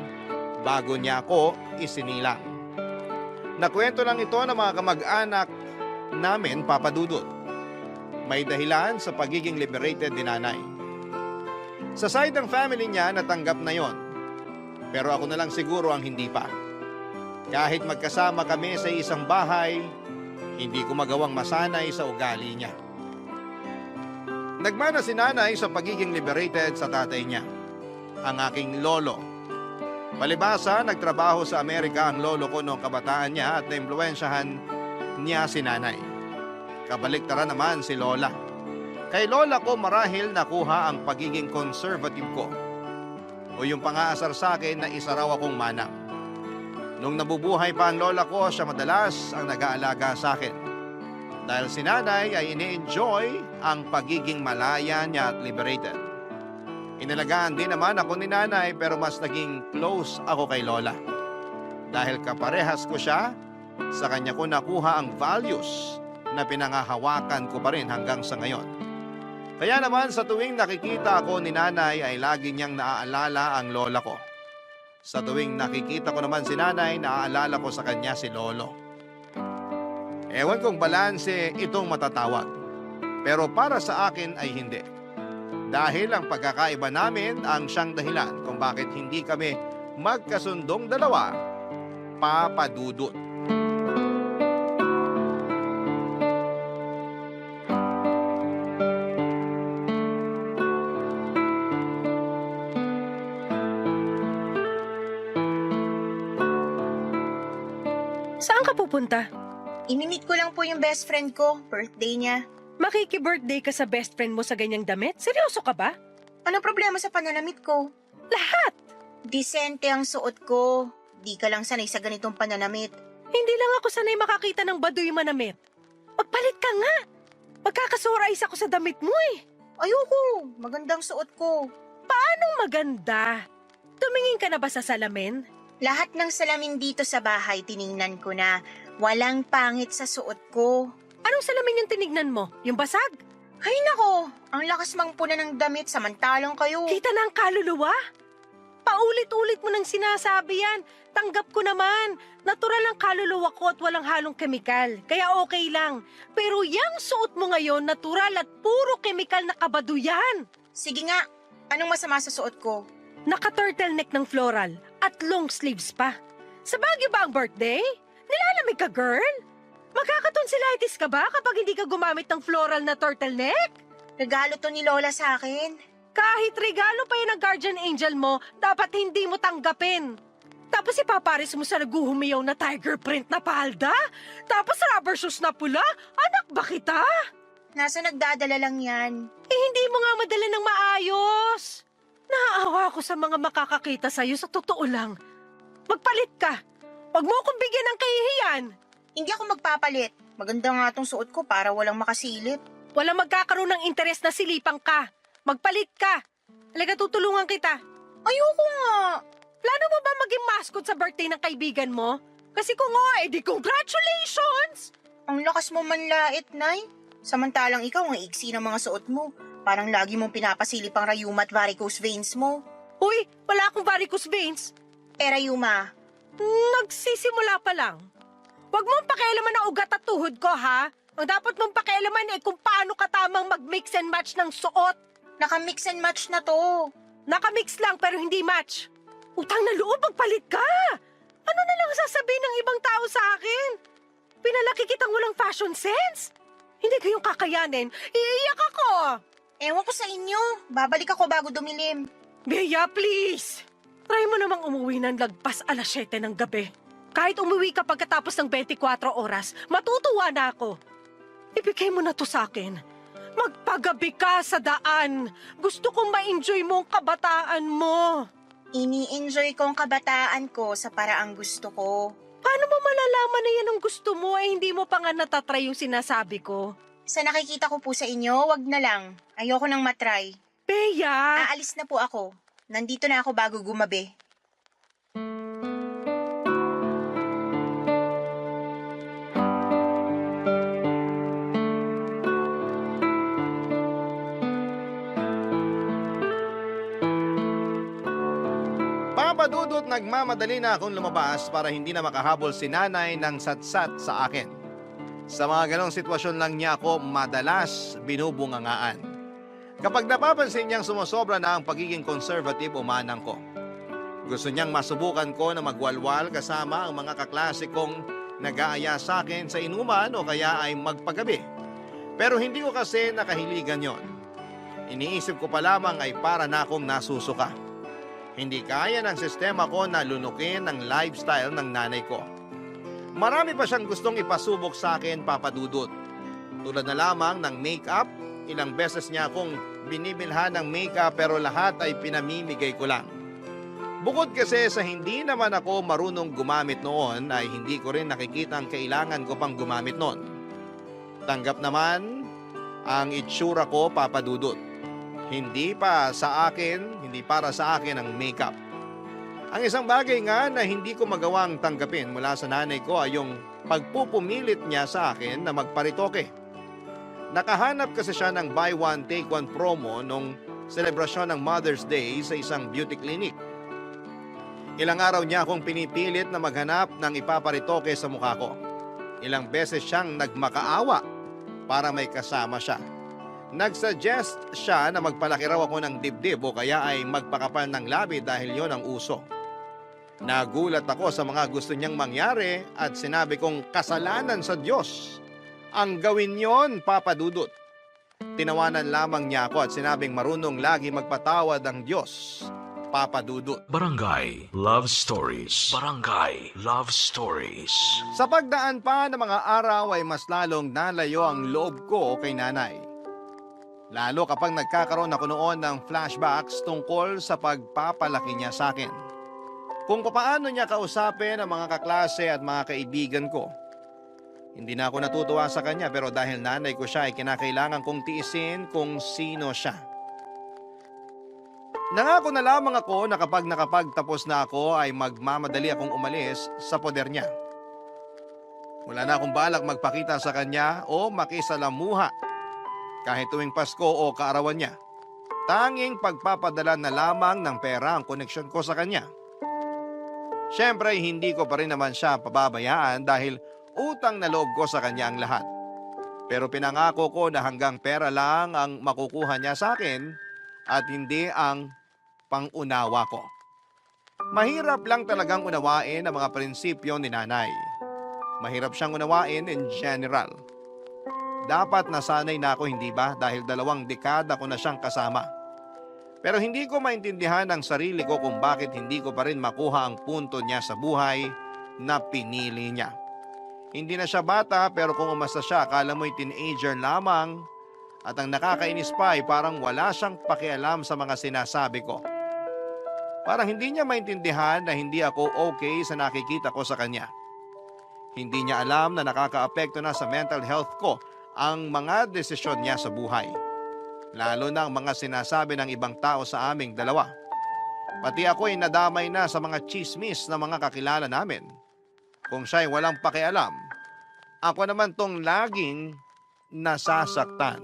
bago niya ako isinilang. Nakwento lang ito ng mga kamag-anak namin, Papa Dudut. May dahilan sa pagiging liberated ni nanay. Sa side ng family niya, natanggap na yon. Pero ako na lang siguro ang hindi pa. Kahit magkasama kami sa isang bahay, hindi ko magawang masanay sa ugali niya. Nagmana si nanay sa pagiging liberated sa tatay niya, ang aking lolo. Palibasa, nagtrabaho sa Amerika ang lolo ko noong kabataan niya at naimpluwensyahan niya si nanay. Kabaliktaran naman si lola. Kay lola ko marahil nakuha ang pagiging conservative ko o yung pang-aasar sa akin na isa raw akong manang. Nung nabubuhay pa ang lola ko, siya madalas ang nag-aalaga sa akin. Dahil si nanay ay ini-enjoy ang pagiging malaya niya at liberated. Inalagaan din naman ako ni nanay pero mas naging close ako kay lola. Dahil kaparehas ko siya, sa kanya ko nakuha ang values na pinangahawakan ko pa rin hanggang sa ngayon. Kaya naman sa tuwing nakikita ako ni nanay ay lagi niyang naaalala ang lola ko. Sa tuwing nakikita ko naman si nanay, naaalala ko sa kanya si lolo. Ewan kong balanse itong matatawag. Pero para sa akin ay hindi. Dahil ang pagkakaiba namin ang siyang dahilan kung bakit hindi kami magkasundong dalawa, Papa Dudut. Saan ka pupunta? Inimit ko lang po yung best friend ko, birthday niya. Makiki-birthday ka sa best friend mo sa ganyang damit? Seryoso ka ba? Ano problema sa pananamit ko? Lahat! Disente ang suot ko. Di ka lang sanay sa ganitong pananamit. Hindi lang ako sanay makakita ng baduy manamit. Magpalit ka nga! Magkakasurais ako sa damit mo eh. Ayoko, magandang suot ko. Anong maganda? Tumingin ka na ba sa salamin? Lahat ng salamin dito sa bahay tiningnan ko na. Walang pangit sa suot ko. Anong salamin yung tinignan mo? Yung basag? Ay nako, ang lakas mang puna ng damit samantalang kayo. Kita na ang kaluluwa? Paulit-ulit mo nang sinasabi yan. Tanggap ko naman. Natural ang kaluluwa ko at walang halong kemikal. Kaya okay lang. Pero yung suot mo ngayon, natural at puro kemikal na kabaduyan. Sige nga, anong masama sa suot ko? Naka-turtleneck ng floral at long sleeves pa. Sa Baguio ba ang birthday? Nilalamig ka, girl? Magkakatonsillitis ka ba kapag hindi ka gumamit ng floral na turtleneck? Regalo to ni Lola sa akin. Kahit regalo pa yun ng guardian angel mo, dapat hindi mo tanggapin. Tapos ipapares mo sa naguhumiyaw na tiger print na palda? Tapos rubber shoes na pula? Anak ba kita? Nasa nagdadala lang yan. Eh hindi mo nga madala ng maayos. Naaawa ako sa mga makakakita sa'yo sa totoo lang. Magpalit ka. Huwag mo akong bigyan ng kahihiyan. Hindi ako magpapalit. Maganda nga tong suot ko para walang makasilip. Walang magkakaroon ng interes na silipang ka. Magpalit ka. Halika, tutulungan kita. Ayoko nga. Plano mo ba maging mascot sa birthday ng kaibigan mo? Kasi kung oo, edi congratulations! Ang lakas mo manlait, Nay. Samantalang ikaw ang iksi ng mga suot mo. Parang lagi mong pinapasilip ang rayuma at varicose veins mo. Uy, wala akong varicose veins. Rayuma. Nagsisimula pa lang. Huwag mong pakialaman ang ugat at tuhod ko, ha? Ang dapat mong pakialaman ay kung paano ka tamang mag-mix and match ng suot. Naka-mix and match na to. Nakamix lang pero hindi match. Utang na loob, magpalit ka! Ano na lang sasabihin ng ibang tao sa akin? Pinalaki kitang walang fashion sense? Hindi ko yung kakayanin. Iiyak ako! Ewan ko sa inyo. Babalik ako bago dumilim. Bea, please! Try mo namang umuwi ng lagpas alas 7 ng gabi. Kahit umuwi ka pagkatapos ng 24 oras, matutuwa na ako. Ibigay mo na to sa akin. Magpagabi ka sa daan. Gusto kong ma-enjoy mo ang kabataan mo. Ini-enjoy ko ang kabataan ko sa paraang gusto ko. Paano mo malalaman na yan ang gusto mo eh hindi mo pa nga natatry yung sinasabi ko? Sa nakikita ko po sa inyo, wag na lang. Ayoko nang matry. Bea! Aalis na po ako. Nandito na ako bago gumabi. Papa Dudut, nagmamadali na akong lumabas para hindi na makahabol si nanay ng satsat sa akin. Sa mga ganong sitwasyon lang niya ako madalas binubungangaan. Kapag napapansin niyang sumusobra na ang pagiging conservative, umanang ko. Gusto niyang masubukan ko na magwalwal kasama ang mga kaklase kong nag-aaya sa akin sa inuman o kaya ay magpagabi. Pero hindi ko kasi nakahiligan yon. Iniisip ko pa lamang ay para na akong nasusuka. Hindi kaya ng sistema ko na lunukin ang lifestyle ng nanay ko. Marami pa siyang gustong ipasubok sa akin, Papa Dudut. Tulad na lamang ng make-up, ilang beses niya akong binibilhan ng make-up pero lahat ay pinamimigay ko lang. Bukod kasi sa hindi naman ako marunong gumamit noon ay hindi ko rin nakikita ang kailangan ko pang gumamit noon. Tanggap naman ang itsura ko, Papa Dudut. Hindi para sa akin ang makeup. Ang isang bagay nga na hindi ko magawang tanggapin mula sa nanay ko ay yung pagpupumilit niya sa akin na magparitoke. Nakahanap kasi siya ng buy one take one promo nung selebrasyon ng Mother's Day sa isang beauty clinic. Ilang araw niya akong pinipilit na maghanap ng ipaparitoke sa mukha ko. Ilang beses siyang nagmakaawa para may kasama siya. Nagsuggest siya na magpalaki raw ako ng dibdib o kaya ay magpakapal ng labi dahil yon ang uso. Nagulat ako sa mga gusto niyang mangyari at sinabi kong kasalanan sa Diyos ang gawin yon, Papa Dudut. Tinawanan lamang niya ako at sinabing marunong lagi magpatawad ang Diyos, Papa Dudut. Barangay Love Stories. Barangay Love Stories. Sa pagdaan pa ng mga araw ay mas lalong nalayo ang loob ko kay nanay. Lalo kapag nagkakaroon ako noon ng flashbacks tungkol sa pagpapalaki niya sa akin. Kung paano niya kausapin ang mga kaklase at mga kaibigan ko. Hindi na ako natutuwa sa kanya pero dahil nanay ko siya ay kinakailangan kong tiisin kung sino siya. Nangako na lamang ako na kapag nakapagtapos na ako ay magmamadali akong umalis sa poder niya. Wala na akong balak magpakita sa kanya o makisalamuha kahit tuwing Pasko o kaarawan niya. Tanging pagpapadala na lamang ng pera ang koneksyon ko sa kanya. Siyempre, hindi ko pa rin naman siya pababayaan dahil utang na loob ko sa kanya ang lahat. Pero pinangako ko na hanggang pera lang ang makukuha niya sa akin at hindi ang pangunawa ko. Mahirap lang talagang unawain ang mga prinsipyo ni nanay. Mahirap siyang unawain in general. Dapat nasanay na ako, hindi ba? Dahil 2 dekada ko na siyang kasama. Pero hindi ko maintindihan ang sarili ko kung bakit hindi ko pa rin makuha ang punto niya sa buhay na pinili niya. Hindi na siya bata pero kung umasa siya, akala mo'y teenager lamang at ang nakakainis pa ay parang wala siyang pakialam sa mga sinasabi ko. Parang hindi niya maintindihan na hindi ako okay sa nakikita ko sa kanya. Hindi niya alam na nakakaapekto na sa mental health ko ang mga desisyon niya sa buhay. Lalo na ang mga sinasabi ng ibang tao sa aming dalawa. Pati ako ay nadamay na sa mga chismis na mga kakilala namin. Kung siya'y walang pakialam, ako naman tong laging nasasaktan.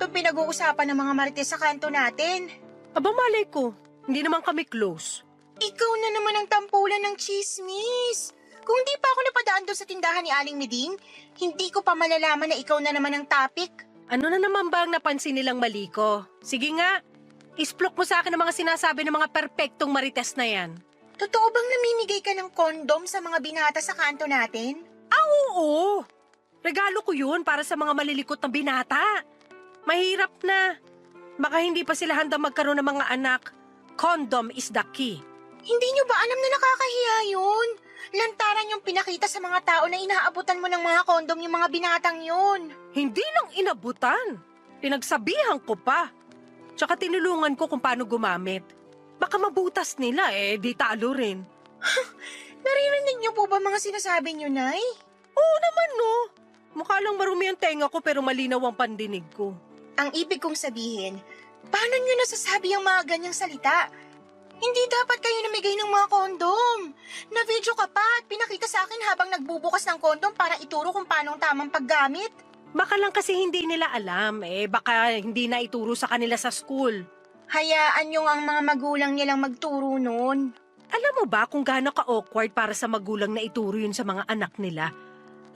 Pinag-uusapan ng mga marites sa kanto natin. Aba malay ko, hindi naman kami close. Ikaw na naman ang tampulan ng chismis. Kung di pa ako napadaan doon sa tindahan ni Aling Miding, hindi ko pa malalaman na ikaw na naman ang topic. Ano na naman ba ang napansin nilang mali ko? Sige nga, isplok mo sa akin ang mga sinasabi ng mga perpektong marites na yan. Totoo bang namimigay ka ng kondom sa mga binata sa kanto natin? Oo! Regalo ko yun para sa mga malilikot na binata. Mahirap na. Baka hindi pa sila handa magkaroon ng mga anak. Condom is the key. Hindi nyo ba alam na nakakahiya yun? Lantaran yung pinakita sa mga tao na inaabutan mo ng mga kondom yung mga binatang yun. Hindi lang inabutan. Pinagsabihan ko pa. Tsaka tinulungan ko kung paano gumamit. Baka mabutas nila di talo rin. Naririnig nyo po ba mga sinasabi nyo, Nay? Oo naman no. Mukha lang marumi ang tenga ko pero malinaw ang pandinig ko. Ang ibig kong sabihin, paano nyo nasasabi ang mga ganyang salita? Hindi dapat kayo namigay ng mga kondom. Na-video ka pa at pinakita sa akin habang nagbubukas ng kondom para ituro kung paano ang tamang paggamit. Baka lang kasi hindi nila alam baka hindi na ituro sa kanila sa school. Hayaan nyo ang mga magulang nilang magturo nun. Alam mo ba kung gaano ka-awkward para sa magulang na ituro yun sa mga anak nila?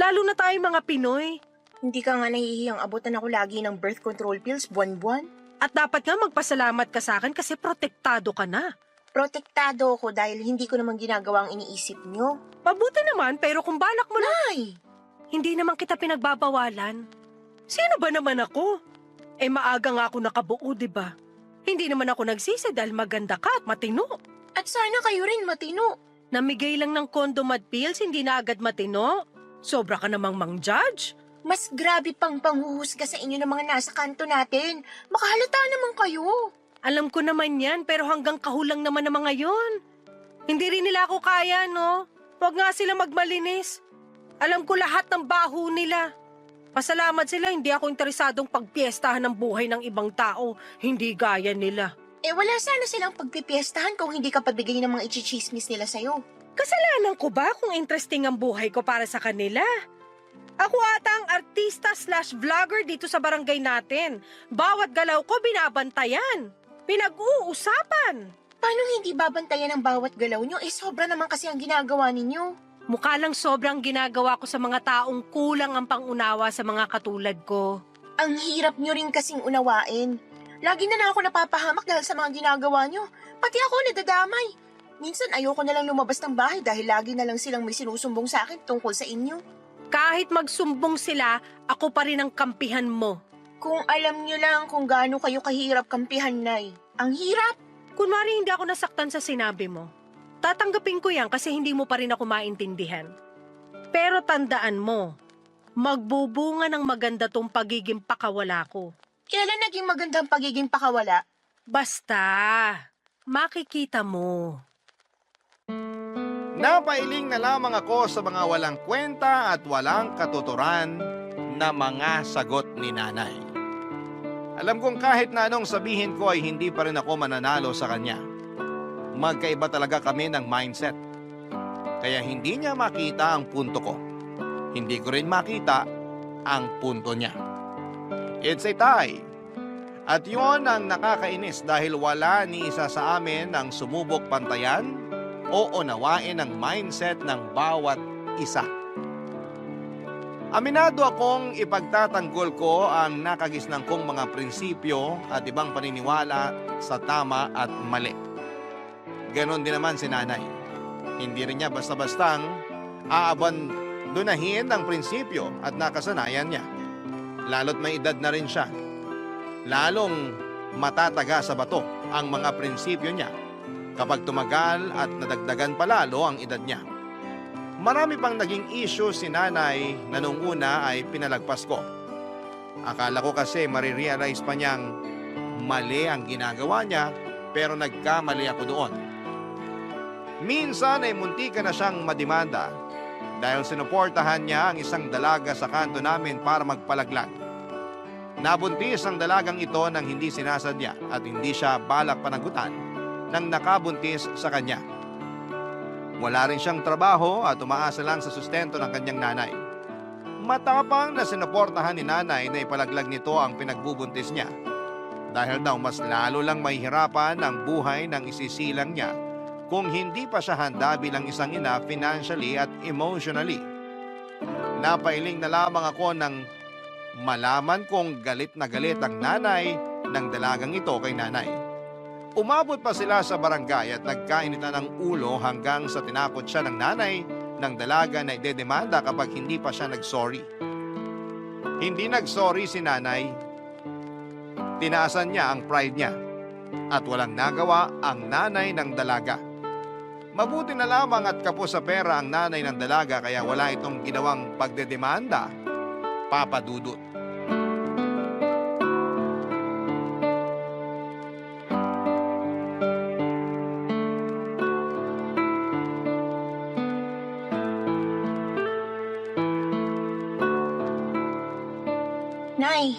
Lalo na tayong mga Pinoy. Hindi ka nga nahihiyang abutan ako lagi ng birth control pills buwan-buwan. At dapat nga magpasalamat ka sa akin kasi protektado ka na. Protektado ako dahil hindi ko naman ginagawa ang iniisip nyo. Mabuti naman pero kung balak mo lang, Nay! hindi naman kita pinagbabawalan. Sino ba naman ako? Maaga nga ako nakabuo, diba? Hindi naman ako nagsisi dahil maganda ka at matino. At sana kayo rin matino. Namigay lang ng condom at pills, hindi na agad matino. Sobra ka namang mang-judge. Mas grabe pang panghuhusga sa inyo ng mga nasa kanto natin. Makahalata naman kayo. Alam ko naman yan, pero hanggang kahulang naman ng mga yon. Hindi rin nila ako kaya, no? Huwag nga sila magmalinis. Alam ko lahat ng baho nila. Pasalamat sila, hindi ako interesadong pagpiestahan ng buhay ng ibang tao. Hindi gaya nila. Wala sana silang pagpipiestahan kung hindi ka pabigay ng mga ichichismis nila sa'yo. Kasalanan ko ba kung interesting ang buhay ko para sa kanila? Ako ata ang artista/vlogger dito sa barangay natin. Bawat galaw ko binabantayan. Pinag-uusapan. Paano hindi babantayan ang bawat galaw nyo? Sobra naman kasi ang ginagawa ninyo. Mukha lang sobrang ginagawa ko sa mga taong kulang ang pangunawa sa mga katulad ko. Ang hirap nyo rin kasing unawain. Lagi na lang ako napapahamak dahil sa mga ginagawa nyo. Pati ako nadadamay. Minsan ayoko na lang lumabas ng bahay dahil lagi na lang silang may sinusumbong sa akin tungkol sa inyo. Kahit magsumbong sila, ako pa rin ang kampihan mo. Kung alam nyo lang kung gaano kayo kahirap kampihan, Nay. Ang hirap! Kunwari hindi ako nasaktan sa sinabi mo. Tatanggapin ko yan kasi hindi mo pa rin ako maintindihan. Pero tandaan mo, magbubunga ng maganda tong pagiging pakawala ko. Kailan naging magandang pagiging pakawala? Basta, makikita mo. Napailing na lamang ako sa mga walang kwenta at walang katuturan na mga sagot ni nanay. Alam kong kahit na anong sabihin ko ay hindi pa rin ako mananalo sa kanya. Magkaiba talaga kami ng mindset. Kaya hindi niya makita ang punto ko. Hindi ko rin makita ang punto niya. It's a tie. At yun ang nakakainis dahil wala ni isa sa amin ang sumubok pantayan o unawain ang mindset ng bawat isa. Aminado akong ipagtatanggol ko ang nakagisnang kong mga prinsipyo at ibang paniniwala sa tama at mali. Ganon din naman si nanay. Hindi rin niya basta-bastang aabandonahin ang prinsipyo at nakasanayan niya. Lalo't may edad na rin siya. Lalong matataga sa bato ang mga prinsipyo niya kapag tumagal at nadagdagan palalo ang edad niya. Marami pang naging issue si nanay na nung una ay pinalagpas ko. Akala ko kasi marirealize pa niyang mali ang ginagawa niya pero nagkamali ako doon. Minsan ay muntika na siyang madimanda dahil sinuportahan niya ang isang dalaga sa kanto namin para magpalaglag. Nabuntis ang dalagang ito nang hindi sinasadya at hindi siya balak panagutan nang nakabuntis sa kanya. Wala rin siyang trabaho at umaasa lang sa sustento ng kanyang nanay. Matapang na sinuportahan ni nanay na ipalaglag nito ang pinagbubuntis niya. Dahil daw mas lalo lang mahihirapan ang buhay ng isisilang niya kung hindi pa siya handa bilang isang ina financially at emotionally. Napailing na lamang ako nang malaman kong galit na galit ang nanay ng dalagang ito kay nanay. Umabot pa sila sa barangay at nagkainitan ng ulo hanggang sa tinakot siya ng nanay ng dalaga na idedemanda kapag hindi pa siya nagsorry. Hindi nagsorry si nanay. Tinaasan niya ang pride niya at walang nagawa ang nanay ng dalaga. Mabuti na lamang at kapos sa pera ang nanay ng dalaga kaya wala itong ginawang pagdedemanda, Papa Dudut. Nay,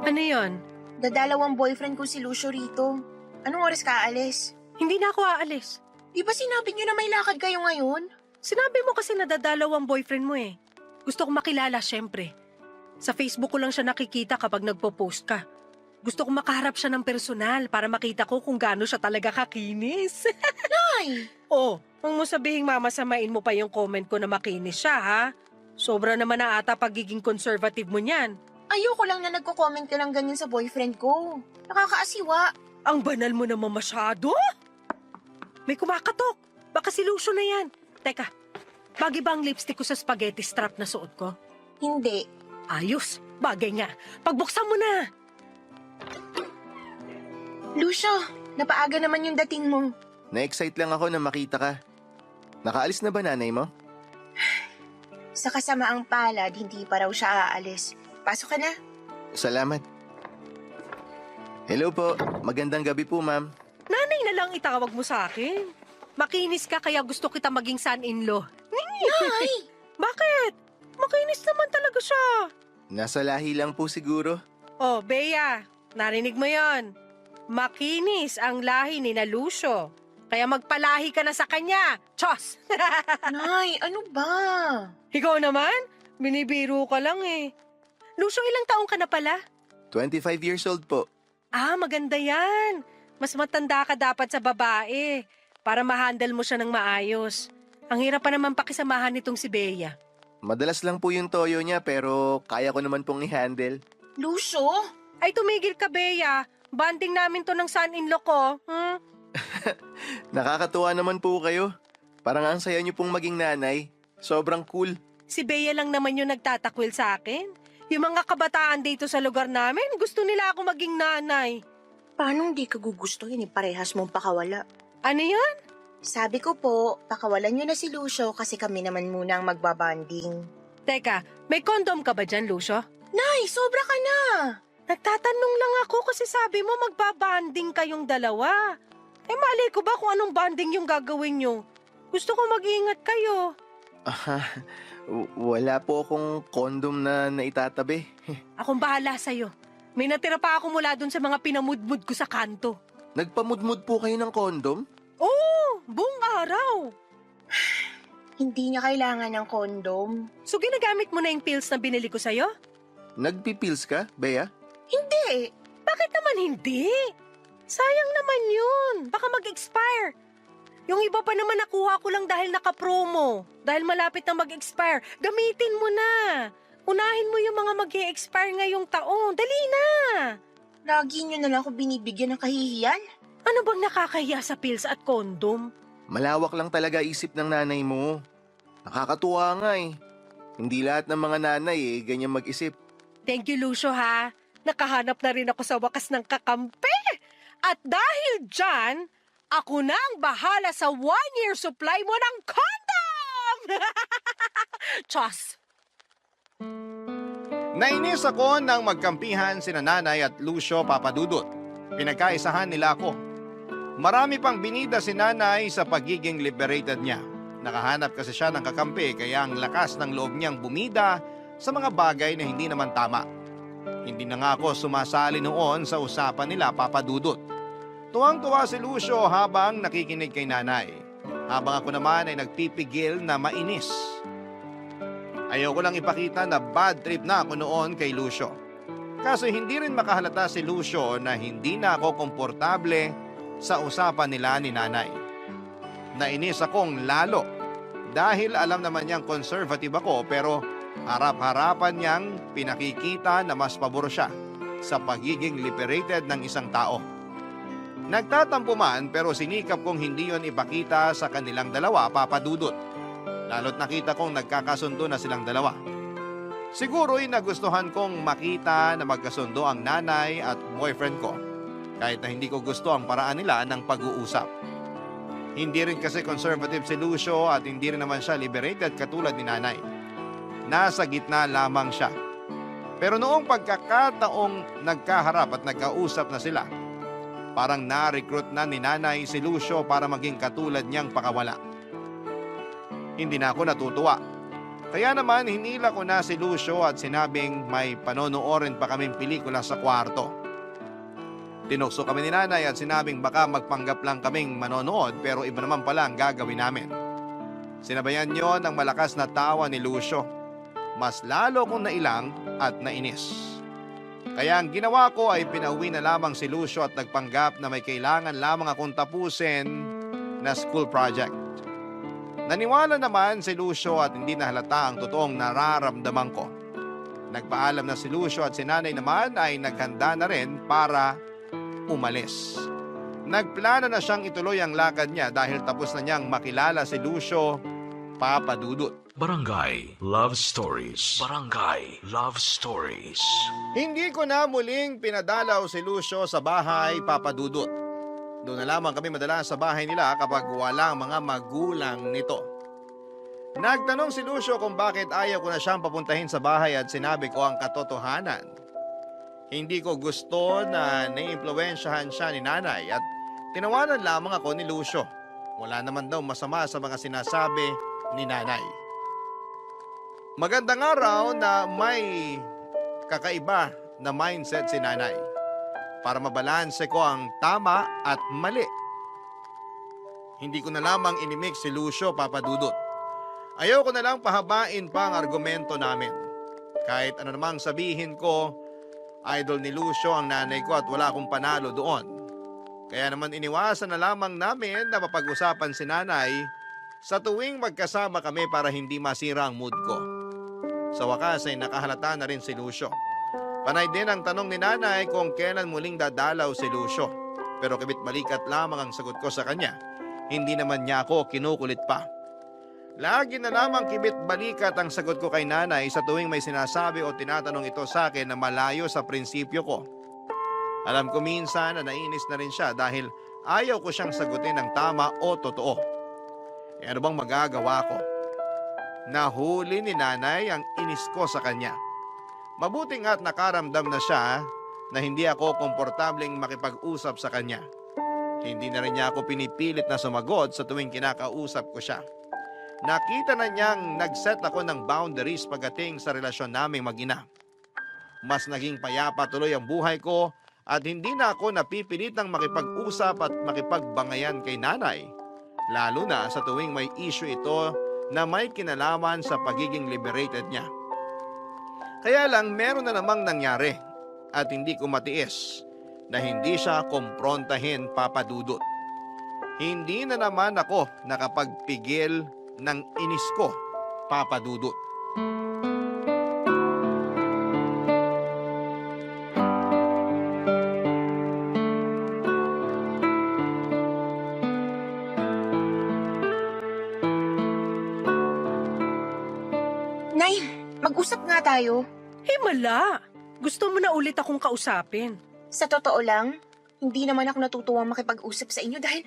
Ano yon? dadalawang boyfriend ko si Lucio rito. Anong oras ka aalis? Hindi na ako aalis. Di ba sinabi niyo na may lakad kayo ngayon? Sinabi mo kasi nadadalaw ang boyfriend mo eh. Gusto kong makilala syempre. Sa Facebook ko lang siya nakikita kapag nagpo-post ka. Gusto kong makaharap siya ng personal para makita ko kung gaano siya talaga kakinis. Nay! Oh, huwag mo sabihing mamasamain mo pa yung comment ko na makinis siya ha. Sobra naman na ata pagiging conservative mo niyan. Ayoko lang na nagko-comment ka ng ganyan sa boyfriend ko. Nakakaasiwa. Ang banal mo naman masyado. May kumakatok. Baka si Lucio na yan. Teka, bagay ba ang lipstick ko sa spaghetti strap na suot ko? Hindi. Ayos, bagay nga. Pagbuksan mo na. Lucio, napaaga naman yung dating mo. Na-excite lang ako na makita ka. Nakaalis na ba nanay mo? Sa kasamaang palad, hindi pa raw siya aalis. Pasok ka na. Salamat. Hello po. Magandang gabi po, ma'am. Nanay na lang itawag mo sa akin. Makinis ka kaya gusto kita maging son-in-law. Nay! Bakit? Makinis naman talaga siya. Nasa lahi lang po siguro. Oh, Bea, narinig mo yon. Makinis ang lahi ni na Lucio. Kaya magpalahi ka na sa kanya. Chos! Nay, ano ba? Ikaw naman? Binibiro ka lang eh. Lucio, ilang taong ka na pala? 25 years old po. Ah, maganda yan. Mas matanda ka dapat sa babae para ma-handle mo siya ng maayos. Ang hirap pa naman pakisamahan nitong si Bea. Madalas lang po yung toyo niya pero kaya ko naman pong i-handle. Lucio? Ay, tumigil ka, Bea. Banding namin to ng son-in-law ko. Nakakatuwa naman po kayo. Parang ang saya niyo pong maging nanay. Sobrang cool. Si Bea lang naman yung nagtatakwil sa akin. Yung mga kabataan dito sa lugar namin, gusto nila ako maging nanay. Paano hindi ka gugustuhin parehas mong pakawala? Ano yun? Sabi ko po, pakawalan niyo na si Lucio kasi kami naman muna ang magbabanding. Teka, may kondom ka ba dyan, Lucio? Nay, sobra ka na! Nagtatanong lang ako kasi sabi mo magbabanding kayong dalawa. Eh mali ko ba kung anong banding yung gagawin nyo? Gusto ko mag-iingat kayo. Wala po akong kondom na naitatabi. Akong bahala sa'yo. May natira pa ako mula dun sa mga pinamudmud ko sa kanto. Nagpamudmud po kayo ng kondom? Oo, buong araw. Hindi niya kailangan ng kondom. So ginagamit mo na yung pills na binili ko sa'yo? Nagpipills ka, Bea? Hindi! Bakit naman hindi? Sayang naman yun. Baka mag-expire. Yung iba pa naman nakuha ko lang dahil naka-promo. Dahil malapit na mag-expire. Gamitin mo na. Unahin mo yung mga mag-e-expire ngayong taon. Dali na. Lagi niyo na lang ako binibigyan ng kahihiyan. Ano bang nakakahiya sa pills at kondom? Malawak lang talaga isip ng nanay mo. Nakakatuwa nga eh. Hindi lahat ng mga nanay ganyan mag-isip. Thank you, Lucio, ha? Nakahanap na rin ako sa wakas ng kakampi. At dahil dyan, ako na ang bahala sa 1-year supply mo ng condom! Chos! Nainis ako nang magkampihan sina Nanay at Lucio Papadudot. Pinagkaisahan nila ako. Marami pang binida si Nanay sa pagiging liberated niya. Nakahanap kasi siya ng kakampi kaya ang lakas ng loob niyang bumida sa mga bagay na hindi naman tama. Hindi na nga ako sumasali noon sa usapan nila Papadudot. Tuwang-tuwa si Lucio habang nakikinig kay Nanay. Habang ako naman ay nagpipigil na mainis. Ayoko lang ipakita na bad trip na ako noon kay Lucio. Kaso hindi rin makahalata si Lucio na hindi na ako komportable sa usapan nila ni Nanay. Nainis akong lalo dahil alam naman niyang conservative ako pero harap-harapan niyang pinakikita na mas pabor siya sa pagiging liberated ng isang tao. Nagtatampo man pero sinikap kong hindi yon ipakita sa kanilang dalawa, Papadudot. Lalo't nakita kong nagkakasundo na silang dalawa. Siguro'y nagustuhan kong makita na magkasundo ang nanay at boyfriend ko. Kahit na hindi ko gusto ang paraan nila ng pag-uusap. Hindi rin kasi conservative si Lucio at hindi rin naman siya liberated katulad ni Nanay. Nasa gitna lamang siya. Pero noong pagkakataong nagkaharap at nagkausap na sila, parang na-recruit na ni Nanay si Lucio para maging katulad niyang pakawala. Hindi na ako natutuwa. Kaya naman hinila ko na si Lucio at sinabing may panonoorin pa kaming pelikula sa kwarto. Tinukso kami ni Nanay at sinabing baka magpanggap lang kaming manonood pero iba naman pala ang gagawin namin. Sinabayan niyo ng malakas na tawa ni Lucio. Mas lalo kong nailang at nainis. Kaya ang ginawa ko ay pinauwi na lamang si Lucio at nagpanggap na may kailangan lamang akong tapusin na school project. Naniwala naman si Lucio at hindi nahalata ang totoong nararamdaman ko. Nagpaalam na si Lucio at si Nanay naman ay naghanda na rin para umalis. Nagplano na siyang ituloy ang lakad niya dahil tapos na niyang makilala si Lucio Papadudot. Barangay Love Stories. Barangay Love Stories. Hindi ko na muling pinadalaw si Lucio sa bahay Papadudot. Doon na lamang kami madalas sa bahay nila kapag wala ang mga magulang nito. Nagtanong si Lucio kung bakit ayaw ko na siyang papuntahin sa bahay at sinabi ko ang katotohanan. Hindi ko gusto na naiimpluwensyahan siya ni nanay at tinawanan lamang ako ni Lucio. Wala naman daw masama sa mga sinasabi ni nanay. Magandang araw na may kakaiba na mindset si nanay para mabalanse ko ang tama at mali. Hindi ko na lamang inimik si Lucio, Papa Dudut. Ayaw ko na lang pahabain pa ang argumento namin. Kahit ano namang sabihin ko, idol ni Lucio ang nanay ko at wala akong panalo doon. Kaya naman iniwasan na lamang namin na mapag-usapan si nanay sa tuwing magkasama kami para hindi masira ang mood ko. Sa wakas ay nakahalata na rin si Lucio. Panay din ang tanong ni nanay kung kailan muling dadalaw si Lucio. Pero kibit balikat lamang ang sagot ko sa kanya. Hindi naman niya ako kinukulit pa. Lagi na lamang kibit balikat ang sagot ko kay nanay sa tuwing may sinasabi o tinatanong ito sa akin na malayo sa prinsipyo ko. Alam ko minsan na nainis na rin siya dahil ayaw ko siyang sagutin ng tama o totoo. E ano bang magagawa ko? Nahuli ni nanay ang inis ko sa kanya. Mabuti nga't nakaramdam na siya na hindi ako komportableng makipag-usap sa kanya. Hindi na rin niya ako pinipilit na sumagot sa tuwing kinakausap ko siya. Nakita na niyang nag-set ako ng boundaries pagdating sa relasyon naming mag-ina. Mas naging payapa tuloy ang buhay ko at hindi na ako napipilitang makipag-usap at makipagbangayan kay nanay. Lalo na sa tuwing may issue ito na may kinalaman sa pagiging liberated niya. Kaya lang meron na namang nangyari at hindi ko matiis na hindi siya komprontahin, Papa Dudut. Hindi na naman ako nakapagpigil ng inis ko, Papa Dudut. Nay, mag-usap nga tayo. Himala! Gusto mo na ulit akong kausapin. Sa totoo lang, hindi naman ako natutuwang makipag-usap sa inyo dahil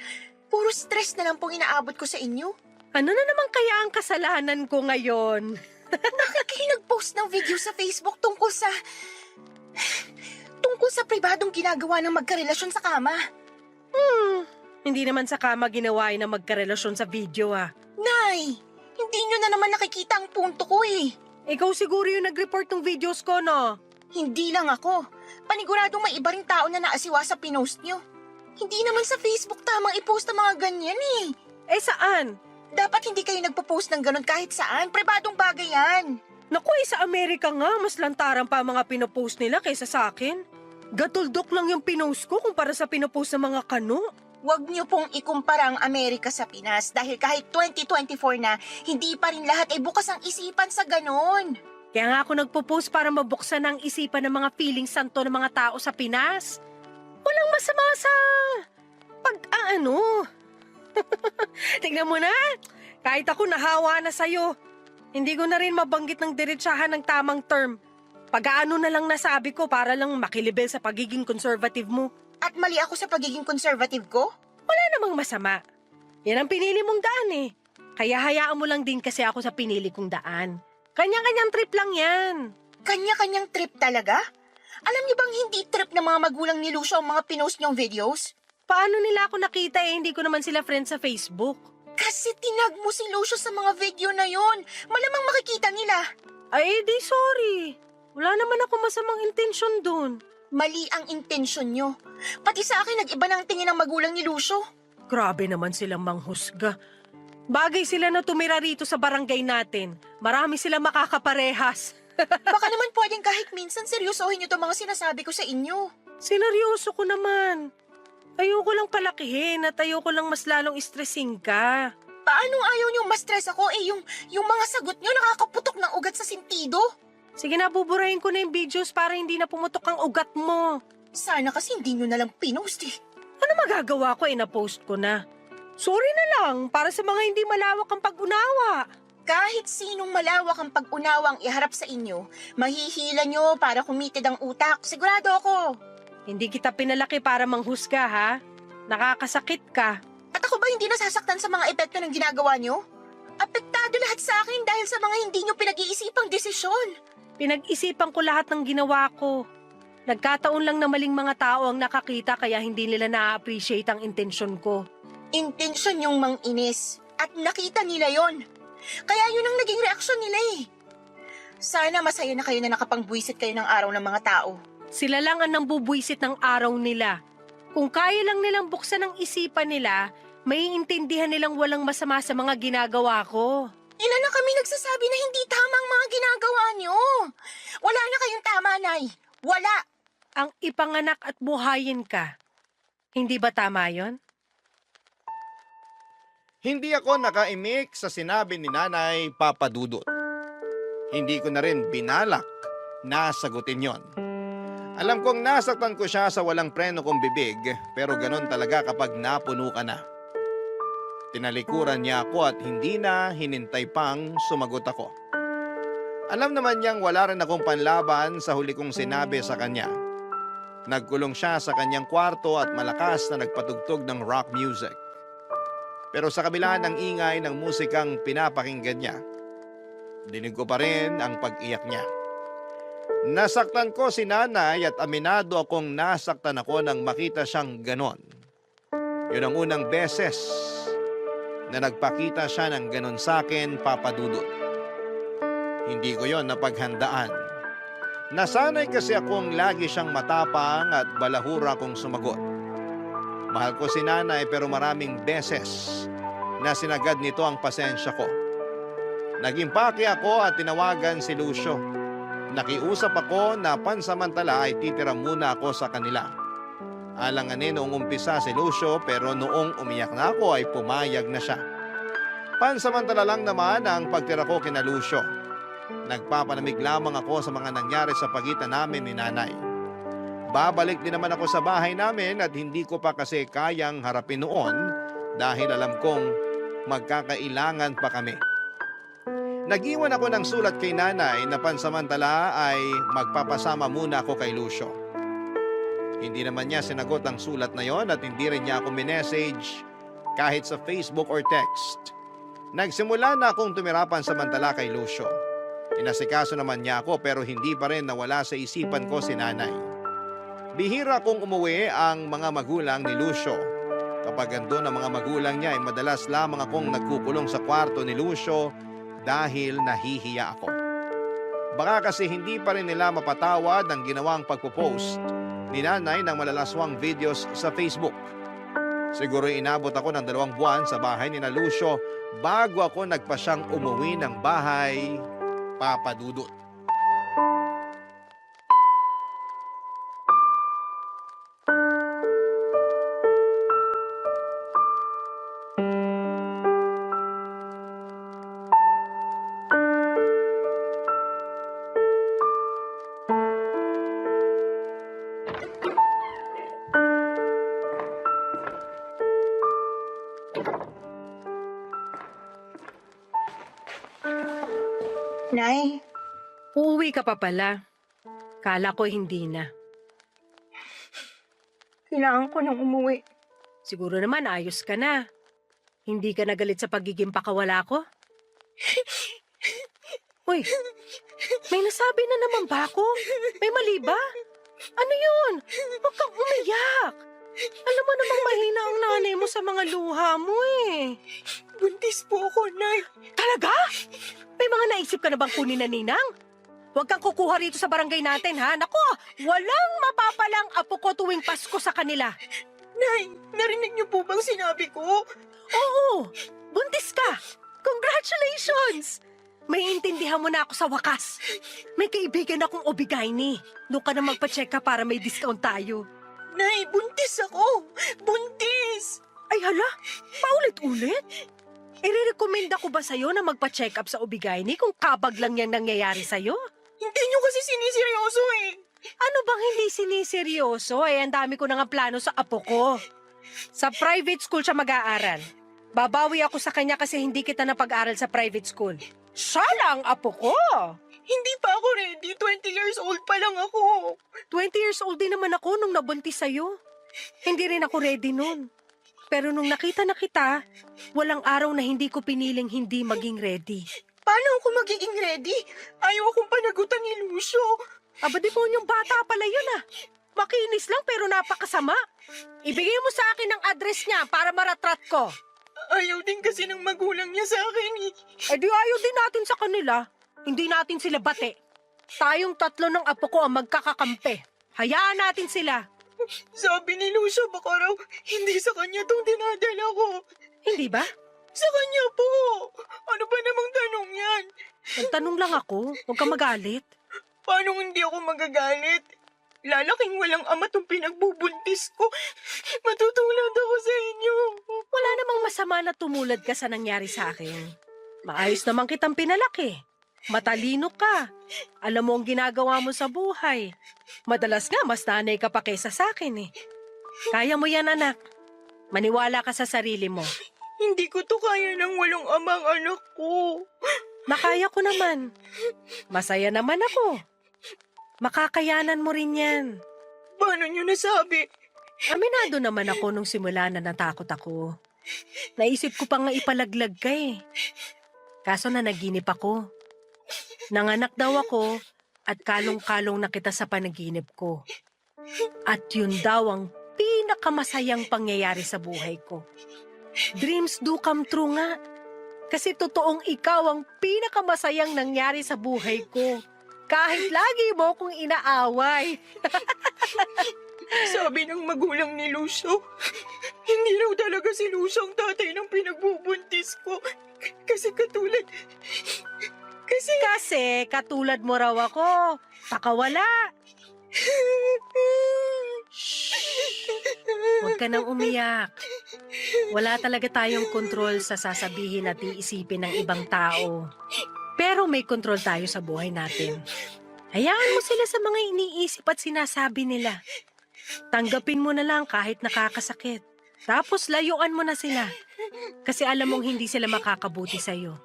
puro stress na lang pong inaabot ko sa inyo. Ano na naman kaya ang kasalanan ko ngayon? Bakit kayo nag-post ng video sa Facebook tungkol sa pribadong ginagawa ng magkarelasyon sa kama? Hindi naman sa kama ginawa na magkarelasyon sa video Nay, hindi nyo na naman nakikita ang punto ko eh. Ikaw siguro yung nag-report ng videos ko, no? Hindi lang ako. Paniguradong may iba ring tao na naasiwa sa pinost nyo. Hindi naman sa Facebook tamang i-post ang mga ganyan eh. Eh saan? Dapat hindi kayo nagpo-post ng ganun kahit saan. Pribadong bagay yan. Naku, sa Amerika nga, mas lantaran pa ang mga pinopost nila kaysa sa akin. Gatuldok lang yung pinost ko kumpara sa pinopost ng mga kano. Huwag niyo pong ikumpara ang Amerika sa Pinas dahil kahit 2024 na, hindi pa rin lahat ay bukas ang isipan sa ganun. Kaya nga ako nagpo-post para mabuksan ang isipan ng mga feeling santo ng mga tao sa Pinas. Walang masama sa Tingnan mo na, kahit ako nahawa na sa'yo. Hindi ko na rin mabanggit ng diretsahan ng tamang term. Pag-aano na lang nasabi ko para lang makilibel sa pagiging conservative mo. At mali ako sa pagiging conservative ko? Wala namang masama. Yan ang pinili mong daan eh. Kaya hayaan mo lang din kasi ako sa pinili kong daan. Kanya-kanyang trip lang yan. Kanya-kanyang trip talaga? Alam niyo bang hindi trip ng mga magulang ni Lucio ang mga pinost niyong videos? Paano nila ako nakita eh, hindi ko naman sila friends sa Facebook. Kasi tinag mo si Lucio sa mga video na yon. Malamang makikita nila. Ay, di sorry. Wala naman ako masamang intensyon dun. Mali ang intensyon niyo. Pati sa akin nag-iba na ang tingin ng magulang ni Lucio. Grabe naman silang manghusga. Bagay sila na tumira rito sa barangay natin. Marami sila makakaparehas. Baka naman pwedeng kahit minsan seryosohin niyo itong mga sinasabi ko sa inyo. Sineryoso ko naman. Ayoko lang palakihin at ayoko lang mas lalong stressing ka. Paano ayaw niyong ma-stress ako yung mga sagot niyo nakakaputok ng ugat sa sentido? Sige na, buburahin ko na yung videos para hindi na pumutok ang ugat mo. Sana kasi hindi niyo na lang pinost eh. Ano magagawa ko na-post ko na? Sorry na lang para sa mga hindi malawak ang pag-unawa. Kahit sinong malawak ang pag-unawang iharap sa inyo, mahihila niyo para kumitid ang utak. Sigurado ako. Hindi kita pinalaki para manghusga, ha? Nakakasakit ka. At ako ba hindi nasasaktan sa mga epekto ng ginagawa niyo? At Apektado lahat sa akin dahil sa mga hindi nyo pinag-iisipang desisyon. Pinag-isipan ko lahat ng ginawa ko. Nagkataon lang na maling mga tao ang nakakita kaya hindi nila na-appreciate ang intensyon ko. Intensyon yung manginis at nakita nila yon. Kaya yun ang naging reaksyon nila eh. Sana masaya na kayo na nakapangbuwisit kayo ng araw ng mga tao. Sila lang ang nambubwisit ng araw nila. Kung kaya lang nilang buksan ang isipan nila, maiintindihan nilang walang masama sa mga ginagawa ko. Ilan na kami nagsasabi na hindi tama ang mga ginagawa nyo. Wala na kayong tama, Nay. Wala. Ang ipanganak at buhayin ka. Hindi ba tama yon? Hindi ako nakaimik sa sinabi ni Nanay Papa Dudut. Hindi ko na rin binalak na sagutin yon. Alam kong nasaktan ko siya sa walang preno kong bibig, pero ganon talaga kapag napuno ka na. Tinalikuran niya ako at hindi na hinintay pang sumagot ako. Alam naman niyang wala rin akong panlaban sa huli kong sinabi sa kanya. Nagkulong siya sa kanyang kwarto at malakas na nagpatugtog ng rock music. Pero sa kabila ng ingay ng musikang pinapakinggan niya, dinig ko pa rin ang pag-iyak niya. Nasaktan ko si Nanay at aminado akong nasaktan ako nang makita siyang ganon. Yun ang unang beses na nagpakita siya ng ganon sa akin, Papa Dudut. Hindi ko yon napaghandaan. Nasanay kasi akong lagi siyang matapang at balahura kong sumagot. Mahal ko si Nanay pero maraming beses na sinagad nito ang pasensya ko. Nag-impake ako at tinawagan si Lucio. Nakiusap ako na pansamantala ay titira muna ako sa kanila. Alanganin noong umpisa si Lucio pero noong umiyak na ako ay pumayag na siya. Pansamantala lang naman ang pagtira ko kina Lucio. Nagpapanamig lamang ako sa mga nangyari sa pagitan namin ni Nanay. Babalik din naman ako sa bahay namin at hindi ko pa kasi kayang harapin noon dahil alam kong magkakailangan pa kami. Nag-iwan ako ng sulat kay Nanay na pansamantala ay magpapasama muna ako kay Lucio. Hindi naman niya sinagot ang sulat na yon at hindi rin niya ako minessage kahit sa Facebook or text. Nagsimula na akong tumira pansamantala kay Lucio. Inasikaso naman niya ako pero hindi pa rin nawala sa isipan ko si Nanay. Bihira kong umuwi ang mga magulang ni Lucio. Kapag andun ang mga magulang niya ay madalas lamang akong nagkukulong sa kwarto ni Lucio dahil nahihiya ako. Baka kasi hindi pa rin nila mapatawad ang ginawang pagpo-post ni Nanay ng malalaswang videos sa Facebook. Siguro inabot ako ng 2 buwan sa bahay ni na Lucio bago ako nagpasyang umuwi ng bahay, Papa Dudut. Nay, Uuwi ka pa pala. Kala ko hindi na. kailangan ko nang umuwi. Siguro naman ayos ka na. Hindi ka nagalit sa pagiging pakawala ko? Uy, may nasabi na naman ba ako? May mali ba? Ano yun? Huwag kang umiyak. Alam mo namang mahina ang nanay mo sa mga luha mo eh. Buntis po ako, Nay. Talaga? May mga naisip ka na bang kunin na ninang? Huwag kang kukuha rito sa barangay natin, ha? Nako, walang mapapalang apo ko tuwing Pasko sa kanila. Nay, narinig niyo po bang sinabi ko? Oo, buntis ka. Congratulations! May intindihan mo na ako sa wakas. May kaibigan akong Obigayni. Doon ka na magpa-check ka para may discount tayo. Nay, buntis ako! Buntis! Ay hala, paulit-ulit? Irerekomenda ko ba sa'yo na magpa-check up sa Obigayni kung kabag lang yung nangyayari sa'yo? Hindi niyo kasi siniseryoso eh. Ano bang hindi siniseryoso? Ang dami ko na nga plano sa apo ko. Sa private school siya mag-aaral. Babawi ako sa kanya kasi hindi kita napag-aral sa private school. Siya lang apo ko. Hindi pa ako ready. 20 years old pa lang ako. 20 years old din naman ako nung nabuntis sa'yo. Hindi rin ako ready nun. Pero nung nakita na kita, walang araw na hindi ko piniling hindi maging ready. Paano ako magiging ready? Ayaw akong panagutan ni Lucio. Aba, demonyong bata pala yun ah. Makinis lang pero napakasama. Ibigay mo sa akin ang address niya para maratrat ko. Ayaw din kasi ng magulang niya sa akin eh. Eh di ayaw din natin sa kanila. Hindi natin sila bate. Tayong tatlo ng apo ko ang magkakakampi. Hayaan natin sila. Sabi ni Lucio, baka raw hindi sa kanya tong dinadala ko. Hindi ba? Sa kanya po. Ano ba namang tanong yan? Nagtanong lang ako. Huwag ka magalit. Paano hindi ako magagalit? Lalaking walang ama tong pinagbubuntis ko. Matutulad ako sa inyo. Wala namang masama na tumulad ka sa nangyari sa akin. Maayos naman kitang pinalaki. Matalino ka. Alam mo ang ginagawa mo sa buhay. Madalas nga, mas nanay ka pa kaysa sa akin eh. Kaya mo yan, anak. Maniwala ka sa sarili mo. Hindi ko to kaya ng walang amang anak ko. Nakaya ko naman. Masaya naman ako. Makakayanan mo rin yan. Paano nyo nasabi? Aminado naman ako nung simula na natakot ako. Naisip ko pa nga ipalaglag ka eh. Kaso na naginip ako. Nanganak daw ako at kalong-kalong na kita sa panaginip ko. At yun daw ang pinakamasayang pangyayari sa buhay ko. Dreams do come true nga. Kasi totoong ikaw ang pinakamasayang nangyari sa buhay ko. Kahit lagi mo kong inaaway. Sabi ng magulang ni Lucio, hindi raw talaga si Lucio ang tatay ng pinagbubuntis ko. Kasi katulad... Kasi katulad mo raw ako. Pakawala. Huwag ka nang umiyak. Wala talaga tayong kontrol sa sasabihin at iisipin ng ibang tao. Pero may kontrol tayo sa buhay natin. Hayaan mo sila sa mga iniisip at sinasabi nila. Tanggapin mo na lang kahit nakakasakit. Tapos layuan mo na sila. Kasi alam mong hindi sila makakabuti sa'yo.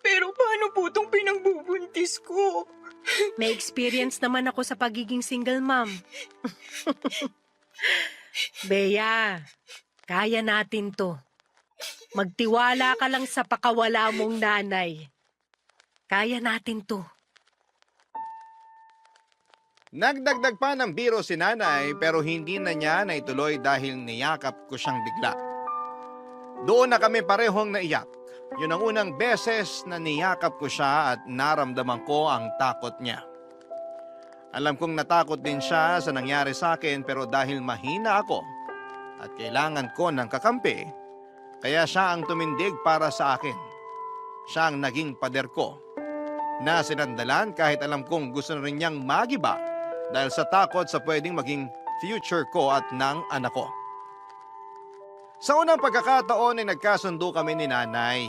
Pero paano po itong pinagbubuntis ko? May experience naman ako sa pagiging single mom. Bea, kaya natin to. Magtiwala ka lang sa pakawala mong nanay. Kaya natin to. Nagdagdag pa ng biro si nanay pero hindi na niya naituloy dahil niyakap ko siyang bigla. Doon na kami parehong naiyak. Yun ang unang beses na niyakap ko siya at naramdaman ko ang takot niya. Alam kong natakot din siya sa nangyari sa akin pero dahil mahina ako at kailangan ko ng kakampi, kaya siya ang tumindig para sa akin. Siya ang naging pader ko na sinandalan kahit alam kong gusto na rin niyang magiba dahil sa takot sa pwedeng maging future ko at ng anak ko. Sa unang pagkakataon ay nagkasundo kami ni nanay.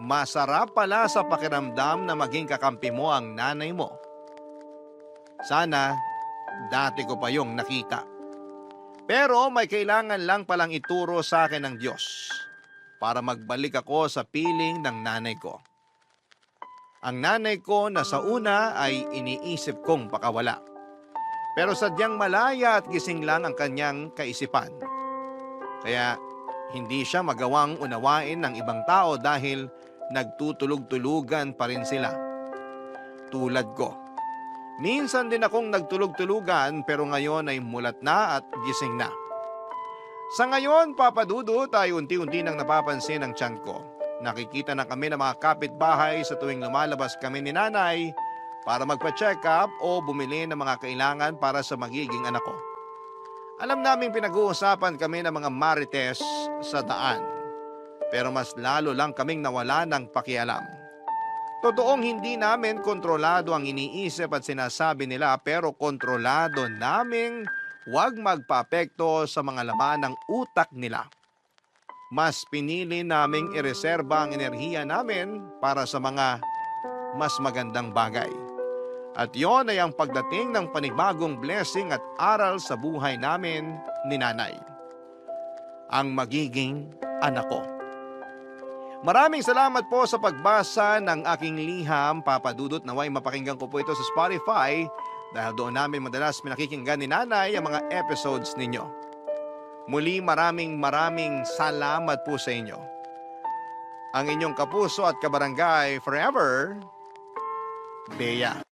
Masarap pala sa pakiramdam na maging kakampi mo ang nanay mo. Sana dati ko pa yung nakita. Pero may kailangan lang palang ituro sa akin ng Diyos para magbalik ako sa piling ng nanay ko. Ang nanay ko na sa una ay iniisip kong pakawala. Pero sadyang malaya at gising lang ang kanyang kaisipan. Kaya hindi siya magawang unawain ng ibang tao dahil nagtutulog-tulugan pa rin sila. Tulad ko. Minsan din akong nagtulog-tulugan pero ngayon ay mulat na at gising na. Sa ngayon, Papadudo, tayo unti-unti nang napapansin ang tiyan ko. Nakikita na kami ng mga kapitbahay sa tuwing lumalabas kami ni nanay para magpa-check up o bumili ng mga kailangan para sa magiging anak ko. Alam naming pinag-uusapan kami ng mga marites sa daan. Pero mas lalo lang kaming nawala ng pakialam. Totoong hindi namin kontrolado ang iniisip at sinasabi nila pero kontrolado naming huwag magpaapekto sa mga laman ng utak nila. Mas pinili naming ireserba ang enerhiya namin para sa mga mas magandang bagay. At yon ay ang pagdating ng panibagong blessing at aral sa buhay namin ni nanay. Ang magiging anak ko. Maraming salamat po sa pagbasa ng aking liham, Papadudot. Naway mapakinggan ko po ito sa Spotify dahil doon namin madalas pinakikinggan ni nanay ang mga episodes ninyo. Muli maraming salamat po sa inyo. Ang inyong kapuso at kabarangay forever, Bea.